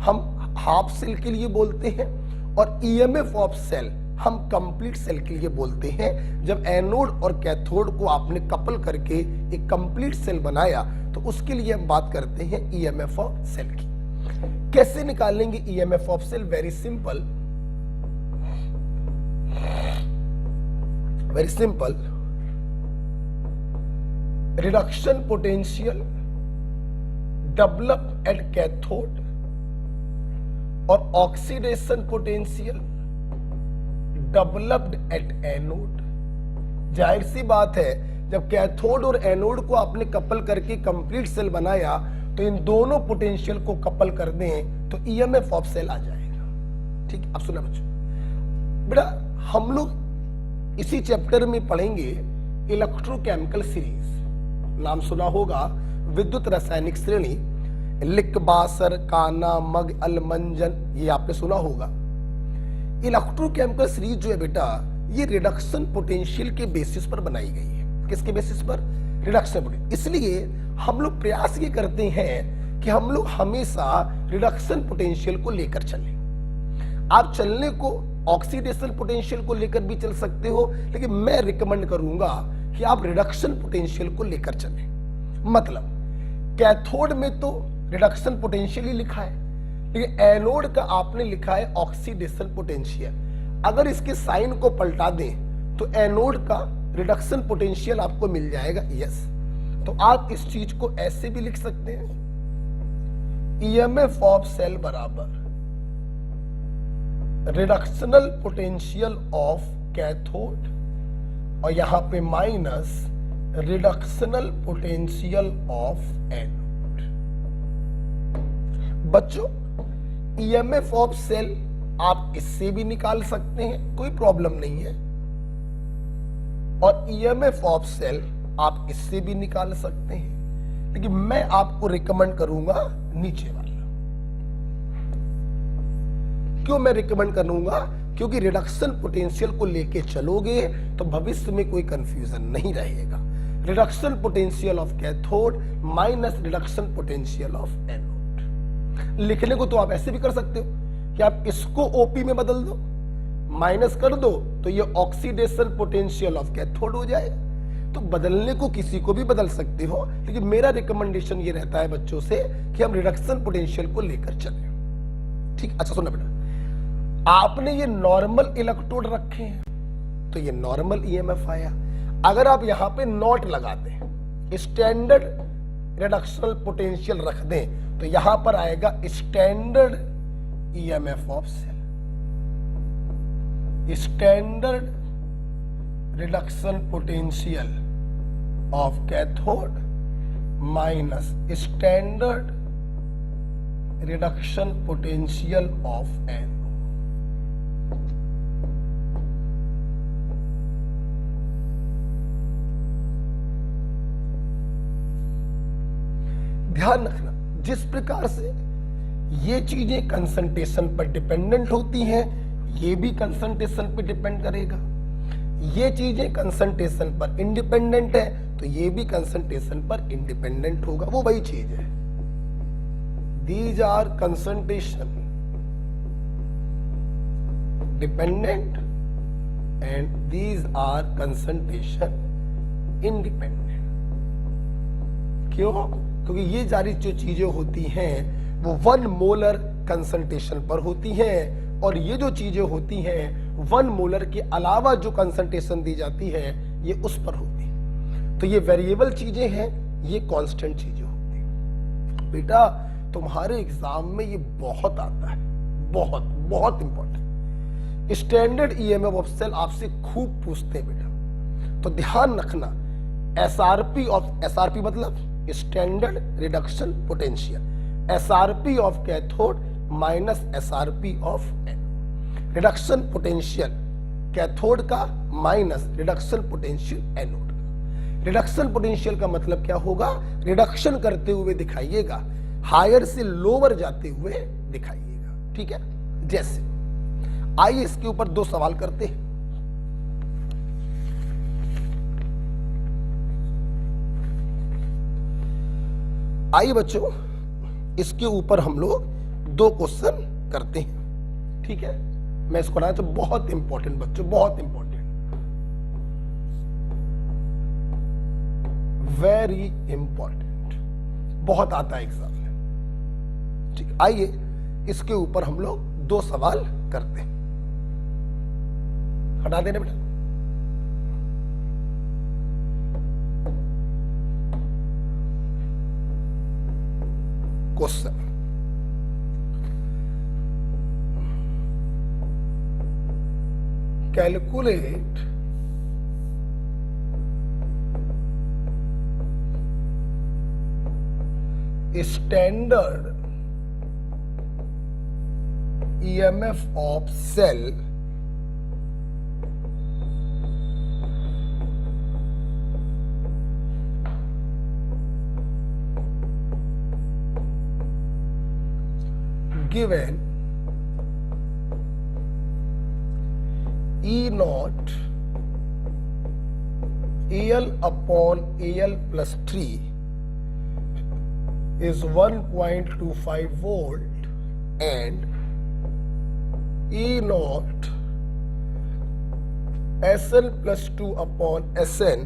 हम हाफ सेल के लिए बोलते हैं और ईएमएफ ऑफ सेल हम कंप्लीट सेल के लिए बोलते हैं। जब एनोड और कैथोड को आपने कपल करके एक कंप्लीट सेल बनाया तो उसके लिए हम बात करते हैं ईएमएफ ऑफ सेल की। कैसे निकालेंगे EMF of cell? Very simple, very simple. Reduction potential develop at cathode और oxidation potential developed at anode. जाहिर सी बात है, जब कैथोड और एनोड को आपने कपल करके कंप्लीट सेल बनाया तो इन दोनों पोटेंशियल को कपल कर दें तो ईएमएफ ऑफ सेल आ जाएगा। ठीक, अब सुना बच्चों, बेटा हम लोग इसी चैप्टर में पढ़ेंगे इलेक्ट्रोकेमिकल सीरीज। नाम सुना होगा, विद्युत रासायनिक श्रेणी, लिक, बासर, काना, मग, अलमंजन, ये आपने सुना होगा। इलेक्ट्रोकेमिकल सीरीज जो है बेटा, ये रिडक्शन पोटेंशियल के बेसिस पर बनाई गई है। किसके बेसिस पर? Reduction potential. इसलिए हम लोग प्रयास ये करते हैं कि हम लोग हमेशा रिडक्शन पोटेंशियल को लेकर चलें। आप चलने को ऑक्सीडेशन पोटेंशियल को लेकर भी चल सकते हो, लेकिन मैं रिकमेंड करूंगा कि आप रिडक्शन पोटेंशियल को लेकर चलें। मतलब कैथोड में तो रिडक्शन पोटेंशियल ही लिखा है, लेकिन एनोड का आपने लिखा है ऑक्सीडेशन पोटेंशियल। अगर इसके साइन को पलटा दें तो एनोड का रिडक्शन पोटेंशियल आपको मिल जाएगा। यस, तो आप इस चीज को ऐसे भी लिख सकते हैं, ईएमएफ ऑफ सेल बराबर रिडक्शनल पोटेंशियल ऑफ कैथोड और यहां पे minus reductional potential of anode. बच्चों, ईएमएफ ऑफ सेल आप इससे भी निकाल सकते हैं, कोई प्रॉब्लम नहीं है, और ईएमएफ ऑफ सेल आप इससे भी निकाल सकते हैं, लेकिन मैं आपको रिकमेंड करूंगा नीचे वाला। क्यों मैं रिकमेंड करूंगा? क्योंकि रिडक्शन पोटेंशियल को लेके चलोगे तो भविष्य में कोई कंफ्यूजन नहीं रहेगा। Reduction potential of cathode minus reduction potential of anode. लिखने को तो आप ऐसे भी कर सकते हो कि आप इसको ओपी में बदल दो, माइनस कर दो तो ये ऑक्सीडेशन पोटेंशियल ऑफ कैथोड हो जाएगा। तो बदलने को किसी को भी बदल सकते हो, लेकिन मेरा रिकमेंडेशन ये रहता है बच्चों से कि हम रिडक्शन पोटेंशियल को लेकर चलें। ठीक, अच्छा सुनना बेटा, आपने ये नॉर्मल इलेक्ट्रोड रखे हैं तो ये नॉर्मल ईएमएफ आया। अगर आप यहां पे नॉट लगा दें, स्टैंडर्ड रिडक्शनल पोटेंशियल रख दें, तो यहां पर आएगा standard EMF of cell, standard reduction potential of cathode minus standard reduction potential of anode. ध्यान रखना, जिस प्रकार से ये चीजें कंसंट्रेशन पर डिपेंडेंट होती हैं, ये भी कंसंट्रेशन पर डिपेंड करेगा। ये चीजें कंसंट्रेशन पर इंडिपेंडेंट है तो ये भी कंसंट्रेशन पर इंडिपेंडेंट होगा। वो वही चीज है, these are concentration dependent and these are concentration independent. क्यों? क्योंकि ये सारी जो चीजें होती हैं वो 1 मोलर कंसंट्रेशन पर होती हैं, और ये जो चीजें होती हैं 1 मोलर के अलावा जो कंसंट्रेशन दी जाती है ये उस पर होती है। तो ये वेरिएबल चीजें हैं, ये कांस्टेंट चीजें होती हैं। बेटा तुम्हारे एग्जाम में ये बहुत आता है, बहुत बहुत important. Standard EMF of cell आपसे खूब पूछते हैं बेटा, तो ध्यान रखना। एसआरपी ऑफ, एसआरपी मतलब standard reduction potential, SRP of cathode minus SRP of anode. Reduction potential cathode का माइनस रिडक्शन पोटेंशियल एनोड का। रिडक्शन पोटेंशियल का मतलब क्या होगा? रिडक्शन करते हुए दिखाइएगा, हायर से लोअर जाते हुए दिखाइएगा। ठीक है, जैसे आइए इसके ऊपर 2 सवाल करते हैं। आइए बच्चों, इसके ऊपर हम लोग 2 क्वेश्चन करते हैं, ठीक है। मैं इसको ना, तो बहुत इंपॉर्टेंट बच्चों, बहुत इंपॉर्टेंट, वेरी इंपॉर्टेंट, बहुत आता है एग्जाम में, ठीक। आइए इसके ऊपर हम लोग 2 सवाल करते हैं। हटा देना बेटा। Question, calculate standard EMF of cell given E naught AL upon AL plus 3 is 1.25 volt and E naught SL plus 2 upon SN,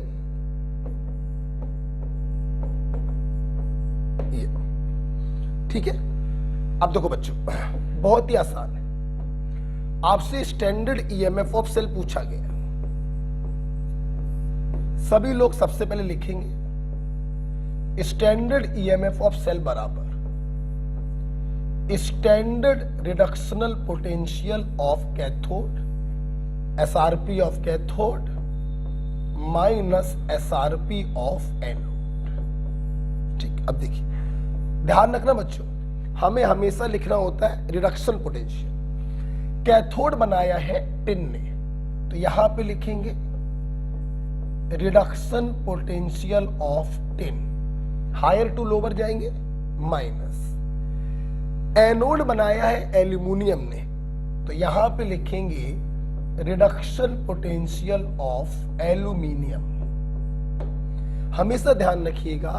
ये ठीक है। अब देखो बच्चों, बहुत ही आसान है, आपसे स्टैंडर्ड ईएमएफ ऑफ सेल पूछा गया। सभी लोग सबसे पहले लिखेंगे स्टैंडर्ड ईएमएफ ऑफ सेल बराबर standard reductional potential of cathode SRP of cathode minus SRP of anode, ठीक। अब देखिए, ध्यान रखना बच्चों, हमें हमेशा लिखना होता है रिडक्शन पोटेंशियल। कैथोड बनाया है टिन ने, तो यहां पे लिखेंगे reduction potential of tin, higher to lower जाएंगे माइनस। एनोड बनाया है एल्यूमिनियम ने, तो यहां पे लिखेंगे रिडक्शन पोटेंशियल ऑफ एल्यूमिनियम। हमेशा ध्यान रखिएगा,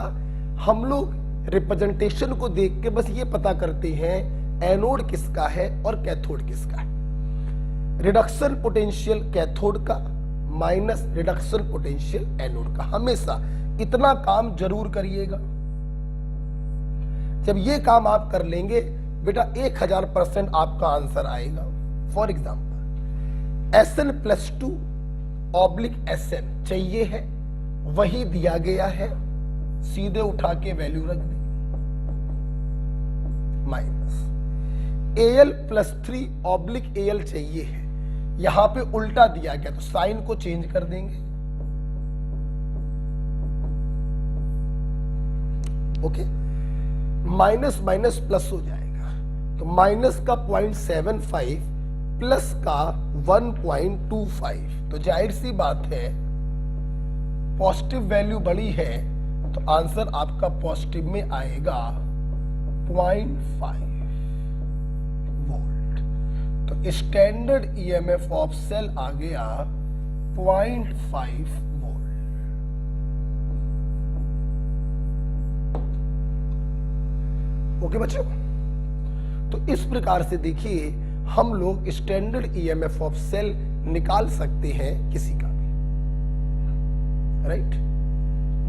हम लोग रिप्रेजेंटेशन को देख के बस ये पता करते हैं एनोड किसका है और कैथोड किसका है। रिडक्शन पोटेंशियल कैथोड का माइनस रिडक्शन पोटेंशियल एनोड का। हमेशा इतना काम जरूर करिएगा। जब ये काम आप कर लेंगे बेटा 1000% आपका आंसर आएगा। For example SN plus 2 oblique SN चाहिए है, वही दिया गया है, सीधे उठा के वैल्यू रख दी, minus AL plus 3 oblique AL चाहिए है, यहां पे उल्टा दिया गया तो साइन को चेंज कर देंगे, ओके। माइनस माइनस प्लस हो जाएगा, तो माइनस का 0.75 प्लस का 1.25, तो जाहिर सी बात है पॉजिटिव वैल्यू बड़ी है तो आंसर आपका पॉजिटिव में आएगा 0.5 वोल्ट। तो स्टैंडर्ड ईएमएफ ऑफ सेल आ गया 0.5 वोल्ट। ओके बच्चों, तो इस प्रकार से देखिए हम लोग स्टैंडर्ड ईएमएफ ऑफ सेल निकाल सकते हैं किसी का भी, राइट।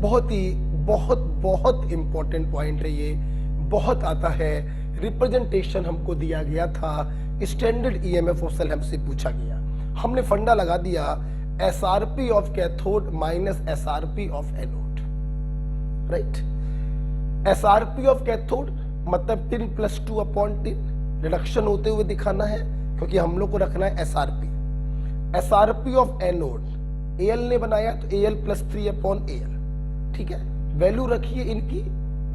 बहुत इंपॉर्टेंट पॉइंट है ये, बहुत आता है। रिप्रेजेंटेशन हमको दिया गया था, स्टैंडर्ड ईएमएफ ऑफ सेल हमसे पूछा गया, हमने फंडा लगा दिया SRP of cathode minus SRP of anode, right. SRP of cathode मतलब 10 प्लस 2 अपॉन 10 रिडक्शन होते हुए दिखाना है, क्योंकि हम लोग को रखना है SRP. SRP of anode L ने बनाया तो एल प्लस 3 अपॉन एल, ठीक है। वैल्यू रखिए इनकी,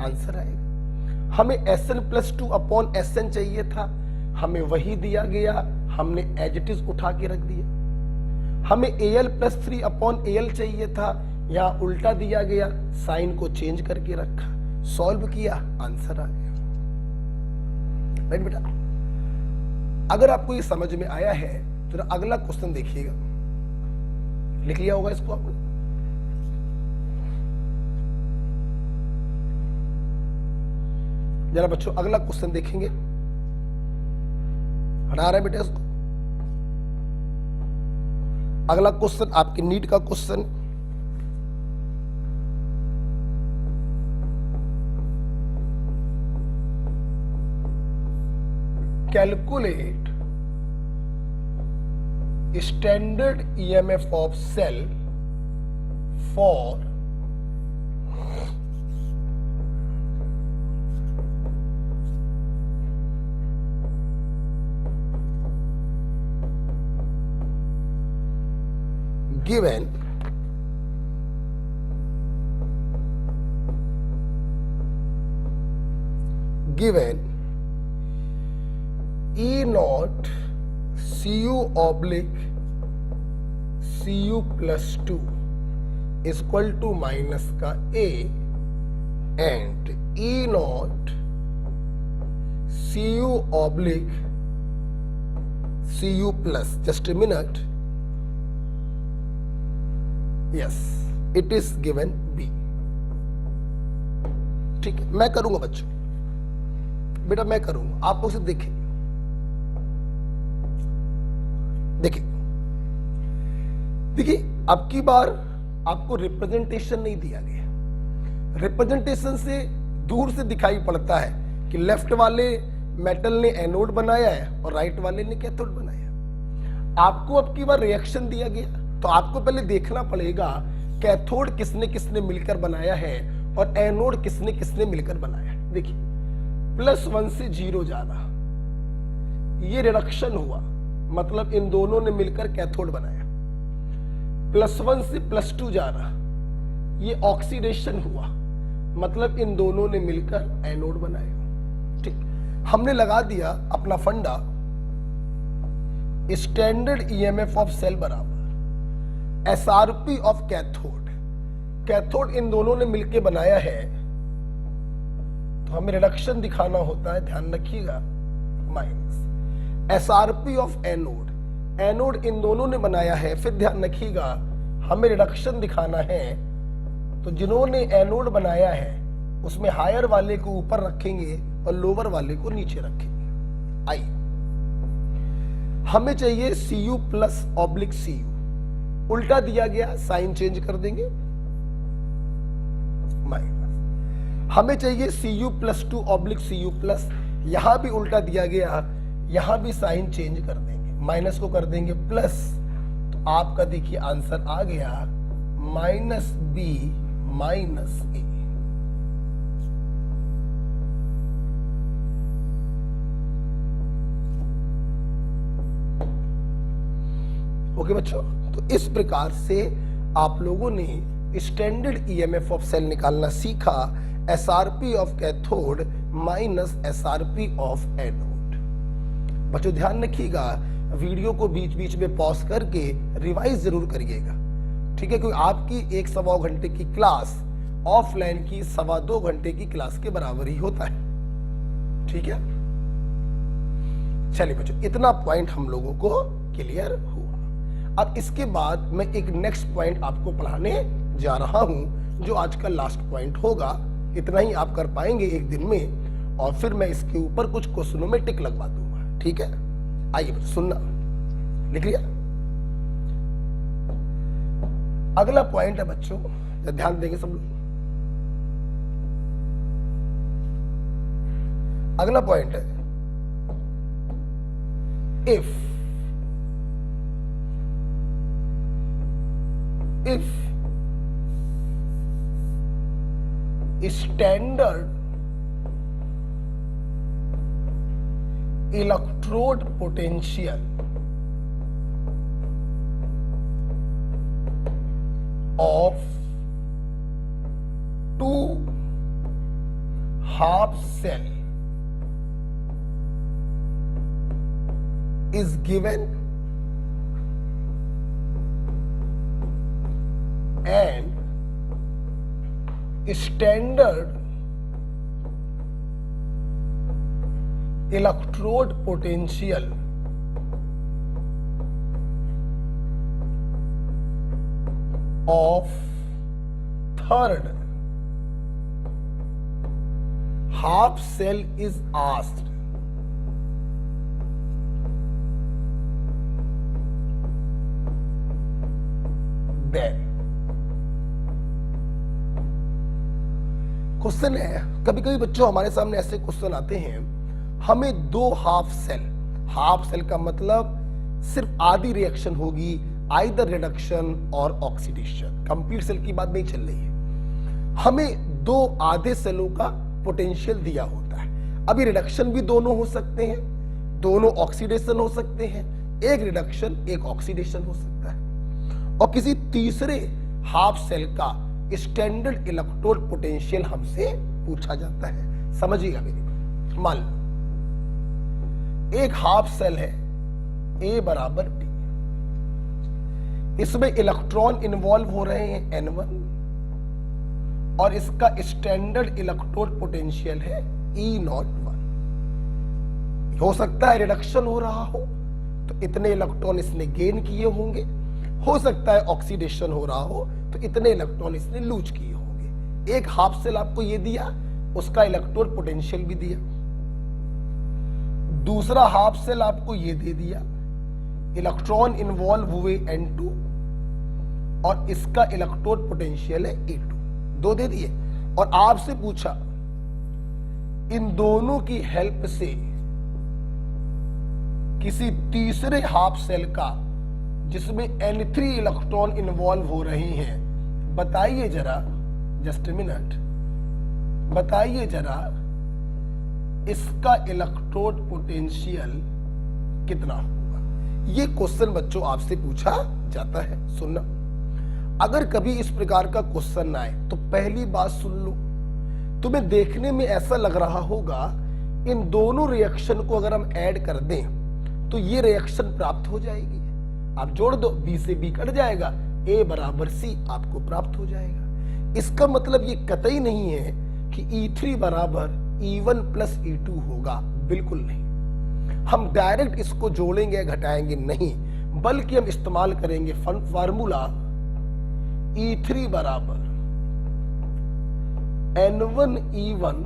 आंसर आएगा। हमें एसएन प्लस 2 अपॉन एसएन चाहिए था, हमें वही दिया गया, हमने एज इट इज उठा के रख दिया। हमें एल प्लस 3 अपॉन एल चाहिए था, यहां उल्टा दिया गया, साइन को चेंज करके रखा, सॉल्व किया, आंसर आ गया, राइट बेटा। अगर आपको ये समझ में आया है तो अगला क्वेश्चन देखिएगा, लिख लिया होगा इसको आपने। जरा बच्चों अगला क्वेश्चन देखेंगे, हटा रहे बेटे इसको। अगला क्वेश्चन आपके नीट का question, calculate standard EMF of cell for given E naught Cu oblique Cu plus 2 is equal to minus का A and E naught Cu oblique Cu plus, just a minute, yes it is given B। ठीक है, मैं करूंगा बच्चों, बेटा मैं करूंगा, आप उसे देखें। देखिए अब की बार आपको रिप्रेजेंटेशन नहीं दिया गया। रिप्रेजेंटेशन से दूर से दिखाई पड़ता है कि लेफ्ट वाले मेटल ने एनोड बनाया है और राइट वाले ने कैथोड बनाया। आपको अब की बार रिएक्शन दिया गया तो आपको पहले देखना पड़ेगा कैथोड किसने किसने मिलकर बनाया है और एनोड किसने किसने मिलकर बनाया है। देखिए +1 से 0 जा रहा, ये रिडक्शन हुआ, मतलब इन दोनों ने मिलकर कैथोड बनाया। +1 से +2 जा रहा, ये ऑक्सीडेशन हुआ, मतलब इन दोनों ने मिलकर एनोड बनाया। ठीक, हमने लगा दिया अपना फंडा, स्टैंडर्ड ईएमएफ ऑफ सेल बराबर एसआरपी ऑफ कैथोड। कैथोड इन दोनों ने मिलकर बनाया है तो हमें रिडक्शन दिखाना होता है, ध्यान रखिएगा, minus SRP of anode. Anode इन दोनों ने बनाया है, फिर ध्यान रखिएगा हमें रिडक्शन दिखाना है तो जिन्होंने एनोड बनाया है उसमें हायर वाले को ऊपर रखेंगे और लोअर वाले को नीचे रखेंगे। आइए हमें चाहिए Cu प्लस ऑब्लिक Cu, उल्टा दिया गया, साइन चेंज कर देंगे, माइनस। हमें चाहिए Cu plus 2 oblique Cu plus, यहां भी उल्टा दिया गया, यहां भी साइन चेंज कर देंगे, माइनस को कर देंगे प्लस, तो आपका देखिए आंसर आ गया -B -A। ओके बच्चों, तो इस प्रकार से आप लोगों ने स्टैंडर्ड ईएमएफ ऑफ सेल निकालना सीखा, SRP of cathode minus SRP of anode. बच्चों ध्यान रखिएगा, वीडियो को बीच बीच में पॉज करके रिवाइज जरूर करिएगा, ठीक है, क्योंकि आपकी 1-1.25 घंटे की क्लास ऑफलाइन की 2.25 घंटे की क्लास के बराबर ही होता है। ठीक है, चलिए बच्चों, इतना पॉइंट हम लोगों को क्लियर हुआ। अब इसके बाद मैं एक नेक्स्ट पॉइंट आपको पढ़ाने जा रहा हूं जो आज का लास्ट पॉइंट होगा। इतना ही आप कर पाएंगे एक दिन में, और फिर मैं इसके ऊपर कुछ क्वेश्चनों में टिक लगवा दूंगा। ठीक है, आइए सुनना, लिख लिया। अगला पॉइंट है बच्चों, ध्यान देंगे सब लोग। अगला पॉइंट है if standard electrode potential of two half cell is given and standard electrode potential of third half cell is asked then question है, कभी कभी बच्चों हमारे सामने ऐसे क्वेश्चन आते हैं, हमें दो हाफ सेल का मतलब सिर्फ आधी रिएक्शन होगी, आइदर रिडक्शन और ऑक्सीडेशन, कंप्लीट सेल की बात नहीं चल रही है। हमें दो आधे सेलों का पोटेंशियल दिया होता है। अभी रिडक्शन भी दोनों हो सकते हैं, दोनों ऑक्सीडेशन हो सकते हैं, एक रिडक्शन एक ऑक्सीडेशन हो सकता है। और किसी तीसरे हाफ सेल का स्टैंडर्ड इलेक्ट्रोड पोटेंशियल हमसे पूछा जाता है। समझिएगा मेरी बात। मान लो एक हाफ सेल है A बराबर B, इसमें इलेक्ट्रॉन इन्वॉल्व हो रहे हैं N1 और इसका स्टैंडर्ड इलेक्ट्रोड पोटेंशियल है E01। हो सकता है रिडक्शन हो रहा हो तो इतने इलेक्ट्रॉन इसने गेन किए होंगे, हो सकता है ऑक्सीडेशन हो रहा हो तो इतने इलेक्ट्रॉन इसने लूज किए होंगे। एक हाफ सेल आपको ये दिया, उसका इलेक्ट्रोड पोटेंशियल भी दिया। दूसरा हाफ सेल आपको ये दे दिया, इलेक्ट्रॉन इन्वॉल्व हुए N2 और इसका इलेक्ट्रोड पोटेंशियल है E2, दो दे दिए। और आपसे पूछा इन दोनों की हेल्प से किसी तीसरे हाफ सेल का जिसमें N3 इलेक्ट्रॉन इन्वॉल्व हो रहे हैं, बताइए जरा, जस्ट ए मिनट, बताइए जरा इसका इलेक्ट्रोड पोटेंशियल कितना होगा। ये क्वेश्चन बच्चों आपसे पूछा जाता है। सुनना, अगर कभी इस प्रकार का क्वेश्चन आए तो पहली बात सुन लो, तुम्हें देखने में ऐसा लग रहा होगा इन दोनों रिएक्शन को अगर हम ऐड कर दें तो ये रिएक्शन प्राप्त हो जाएगी। आप जोड़ दो, B से B कट जाएगा, A बराबर C आपको प्राप्त हो जाएगा। इसका मतलब ये कतई नहीं है कि E3 बराबर E1 प्लस E2 होगा, बिल्कुल नहीं। हम डायरेक्ट इसको जोड़ेंगे घटाएंगे नहीं, बल्कि हम इस्तेमाल करेंगे फार्मूला E3 बराबर N1 E1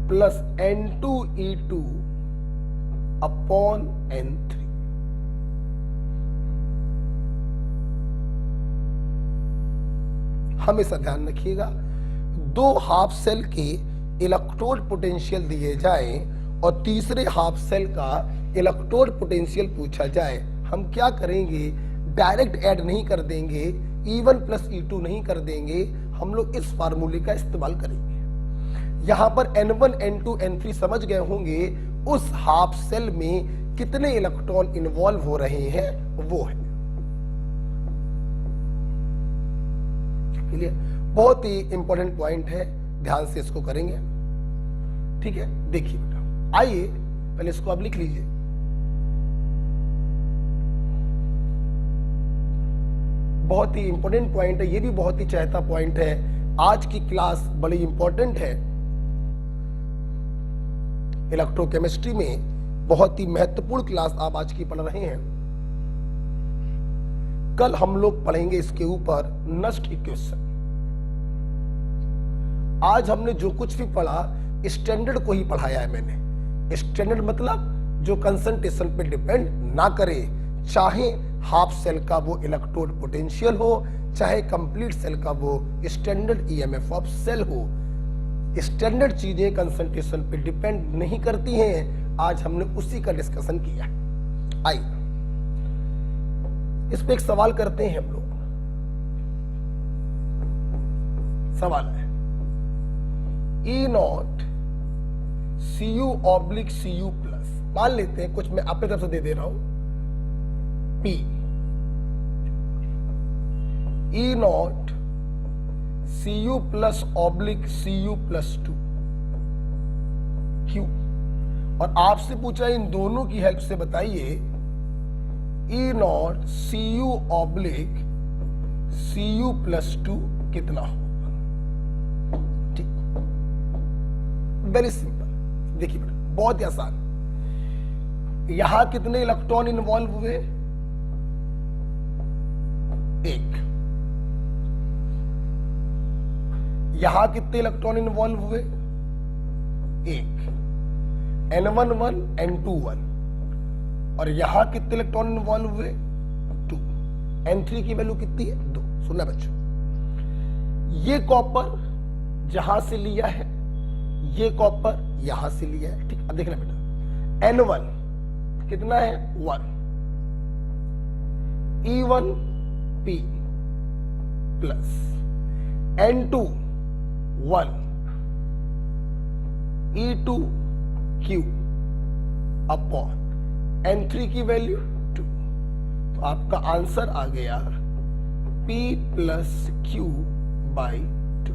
plus N2 E2 upon N3। हमेशा ध्यान रखिएगा, दो हाफ सेल के इलेक्ट्रोड पोटेंशियल दिए जाएं और तीसरे हाफ सेल का इलेक्ट्रोड पोटेंशियल पूछा जाए, हम क्या करेंगे, डायरेक्ट ऐड नहीं कर देंगे, E1 प्लस E2 नहीं कर देंगे, हम लोग इस फार्मूले का इस्तेमाल करेंगे। यहां पर N1 N2 N3 समझ गए होंगे, उस हाफ सेल में कितने इलेक्ट्रॉन इन्वॉल्व हो रहे हैं वो है। क्लियर? बहुत ही इंपॉर्टेंट पॉइंट है, ध्यान से इसको करेंगे। ठीक है, देखिए बेटा, आइए पहले इसको आप लिख लीजिए। बहुत ही इंपॉर्टेंट पॉइंट है, ये भी बहुत ही चाहता पॉइंट है। आज की क्लास बड़ी इंपॉर्टेंट है, इलेक्ट्रोकेमिस्ट्री में बहुत ही महत्वपूर्ण क्लास आप आज की पढ़ रहे हैं। कल हम लोग पढ़ेंगे इसके ऊपर नस्ट इक्वेशन। आज हमने जो कुछ भी पढ़ा स्टैंडर्ड को ही पढ़ाया है मैंने। स्टैंडर्ड मतलब जो कंसंट्रेशन पे डिपेंड ना करे, चाहे हाफ सेल का वो इलेक्ट्रोड पोटेंशियल हो, चाहे कंप्लीट सेल का वो स्टैंडर्ड ईएमएफ ऑफ सेल हो। स्टैंडर्ड चीजें कंसंट्रेशन पे डिपेंड नहीं करती हैं। आज हमने उसी का डिस्कशन किया। आइए इस पे एक सवाल करते हैं हम लोग। सवाल है E0 Cu/Cu प्लस, मान लेते हैं कुछ मैं अपने तरफ से दे दे रहा हूं, P E0 Cu plus plus 2 Q, और आपसे पूछा इन दोनों की हेल्प से बताइए E0 Cu/Cu प्लस 2 कितना होगा। ठीक, वेरी सिंपल। देखिए बेटा, बहुत ही आसान। यहां कितने इलेक्ट्रॉन इन्वॉल्व हुए, एक। यहां कितने इलेक्ट्रॉन इन्वॉल्व हुए? एक, N11 N21, और यहां कितने इलेक्ट्रॉन इन्वॉल्व हुए? 2। N3 की वैल्यू कितनी है? 2। सुनना बच्चों, ये कॉपर जहां से लिया है, ये कॉपर यहां से लिया है, ठीक। अब देखना बेटा, N1 कितना है? 1, E1P plus N2 1, E2Q upon N3 की वैल्यू 2। तो आपका आंसर आ गया P plus Q by 2।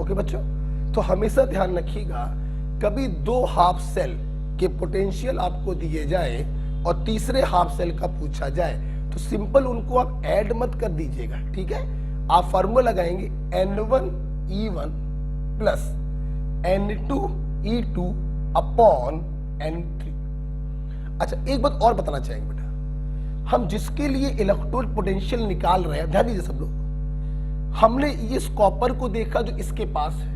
Okay बच्चों, तो हमेशा ध्यान रखिएगा, कभी 2 हाफ सेल के पोटेंशियल आपको दिए जाए और तीसरे हाफ सेल का पूछा जाए तो सिंपल उनको आप ऐड मत कर दीजिएगा, ठीक है। आप फार्मूला लगाएंगे N1E1 plus N2E2 upon N3। अच्छा, एक बात और बताना चाहेंगे बेटा, हम जिसके लिए इलेक्ट्रोड पोटेंशियल निकाल रहे हैं, ध्यान दीजिए सब लोग, हमने इस कॉपर को देखा जो इसके पास है,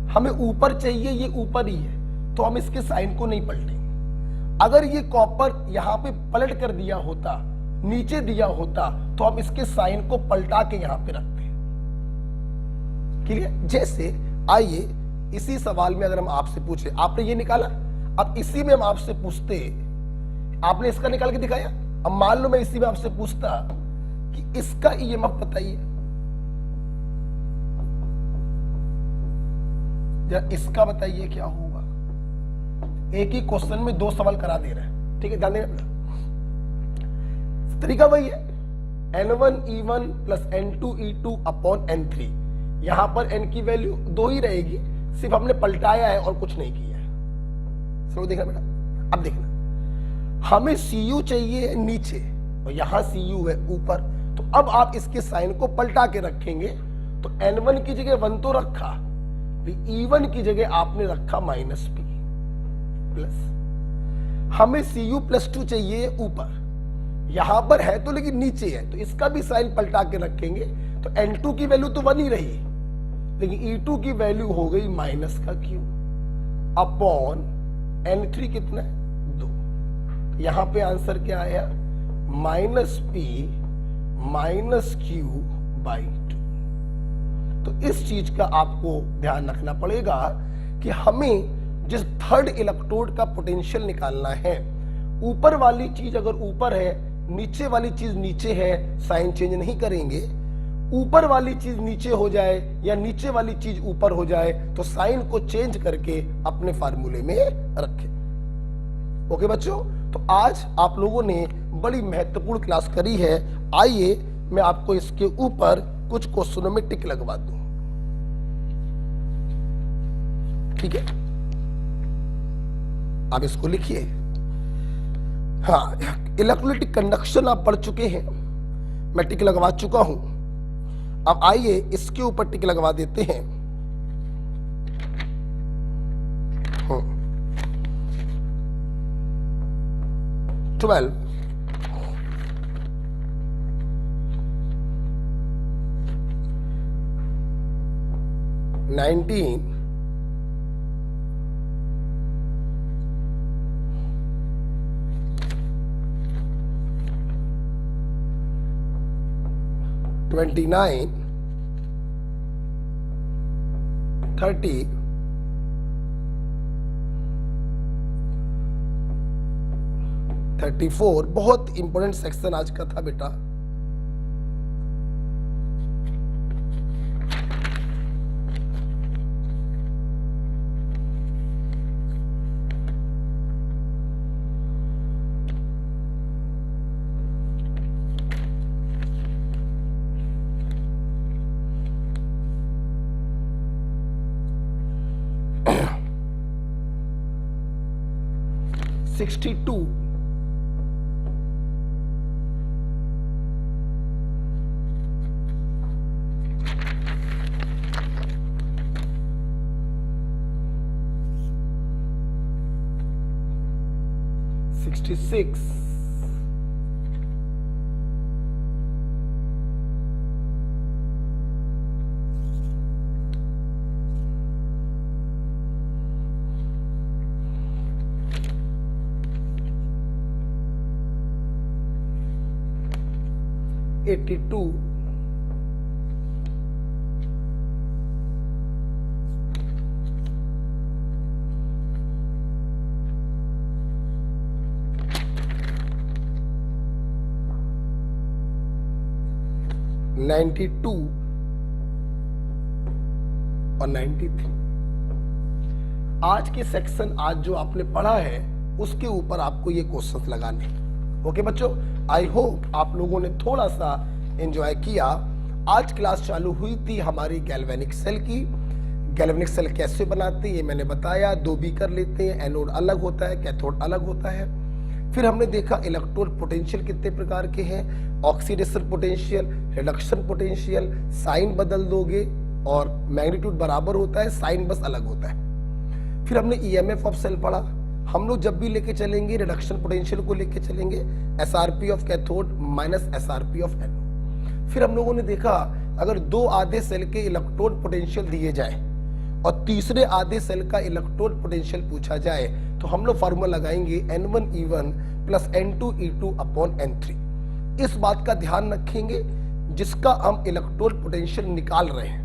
हमें ऊपर चाहिए, ये ऊपर ही है, तो हम इसके साइन को नहीं पलटेंगे। अगर ये कॉपर यहां पे पलट कर दिया होता, नीचे दिया होता, तो हम इसके साइन को पलटा के यहां पे रखते हैं। क्लियर? जैसे आइए इसी सवाल में अगर हम आपसे पूछे, आपने ये निकाला, अब इसी में हम आपसे पूछते, आपने इसका निकाल के दिखाया, अब मान लो मैं इसी में आपसे पूछता कि इसका ईएमएफ बताइए, या इसका बताइए क्या होगा। एक ही क्वेश्चन में 2 सवाल करा दे रहे हैं, ठीक है, ध्यान देना। तरीका वही है, N1E1 plus N2E2 upon N3। यहां पर N की वैल्यू 2 ही रहेगी, सिर्फ हमने पलटाया है और कुछ नहीं किया है। समझ देखना बेटा। अब देखना, हमें Cu चाहिए नीचे और यहां Cu है ऊपर, तो अब आप इसके साइन को पलटा के रखेंगे, तो N1 की जगह 1 तो रखा, E1 की जगह आपने रखा -P प्लस। हमें Cu प्लस 2 चाहिए ऊपर, यहां पर है तो लेकिन नीचे है, तो इसका भी साइन पलटा के रखेंगे, तो N2 की वैल्यू तो 1 ही रही, लेकिन E2 की वैल्यू हो गई माइनस का Q अपॉन N3 कितना है? 2। यहां पे आंसर क्या आया? -P -Q by 2। तो इस चीज का आपको ध्यान रखना पड़ेगा कि हमें जिस थर्ड इलेक्ट्रोड का पोटेंशियल निकालना है, ऊपर वाली चीज अगर ऊपर है, नीचे वाली चीज नीचे है, साइन चेंज नहीं करेंगे। ऊपर वाली चीज नीचे हो जाए या नीचे वाली चीज ऊपर हो जाए तो साइन को चेंज करके अपने फार्मूले में रखें। ओके बच्चों, तो आज आप लोगों ने बड़ी महत्वपूर्ण क्लास करी है। आइए मैं आपको इसके ऊपर कुछ क्वेश्चनों में टिक लगवा दूं, ठीक है। आप इसको लिखिए। हाँ, इलेक्ट्रोलाइटिक कंडक्शन आप पढ़ चुके हैं, मैं टिक लगवा चुका हूं। अब आइए इसके ऊपर टिक लगवा देते हैं। 12 19 29 30 34। बहुत इंपॉर्टेंट सेक्शन आज का था बेटा। $62 66 82 92 और 93। आज के सेक्शन, आज जो आपने पढ़ा है उसके ऊपर आपको ये क्वेश्चंस लगाने। ओके बच्चों, आई होप आप लोगों ने थोड़ा सा एंजॉय किया। आज क्लास चालू हुई थी हमारी गैल्वेनिक सेल की। गैल्वेनिक सेल कैसे बनाते हैं ये मैंने बताया। दो बीकर लेते हैं, एनोड अलग होता है, कैथोड अलग होता है। फिर हमने देखा इलेक्ट्रोड पोटेंशियल कितने प्रकार के हैं, oxidation potential, reduction potential, sign बदल दोगे और मैग्नीट्यूड बराबर होता है, साइन बस अलग होता है। फिर हमने ईएमएफ ऑफ सेल पढ़ा। हम लोग जब भी लेके चलेंगे रिडक्शन पोटेंशियल को लेके चलेंगे, SRP of cathode minus SRP of anode. फिर हम लोगों ने देखा अगर दो आधे सेल के इलेक्ट्रोड पोटेंशियल दिए जाए और तीसरे आधे सेल का इलेक्ट्रोड पोटेंशियल पूछा जाए तो हम लोग फार्मूला लगाएंगे N1E1 plus N2E2 upon N3। इस बात का ध्यान रखेंगे जिसका हम इलेक्ट्रोड पोटेंशियल निकाल रहे हैं,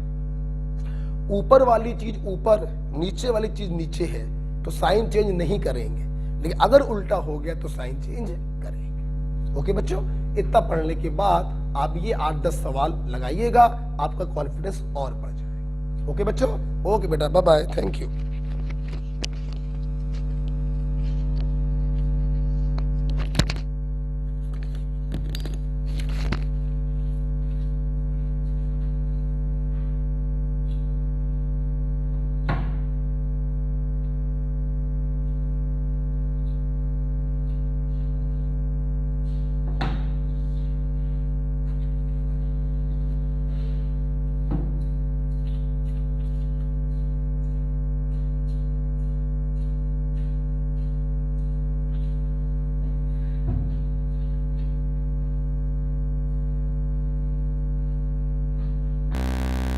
ऊपर वाली चीज ऊपर, नीचे वाली चीज नीचे है तो साइन चेंज नहीं करेंगे, लेकिन अगर उल्टा हो गया तो साइन चेंज करेंगे। ओके बच्चों, इतना पढ़ने के बाद आप ये 8-10 सवाल लगाइएगा, आपका कॉन्फिडेंस और बढ़ जाएगा। ओके बच्चों, ओके बेटा, बाय बाय, थैंक यू।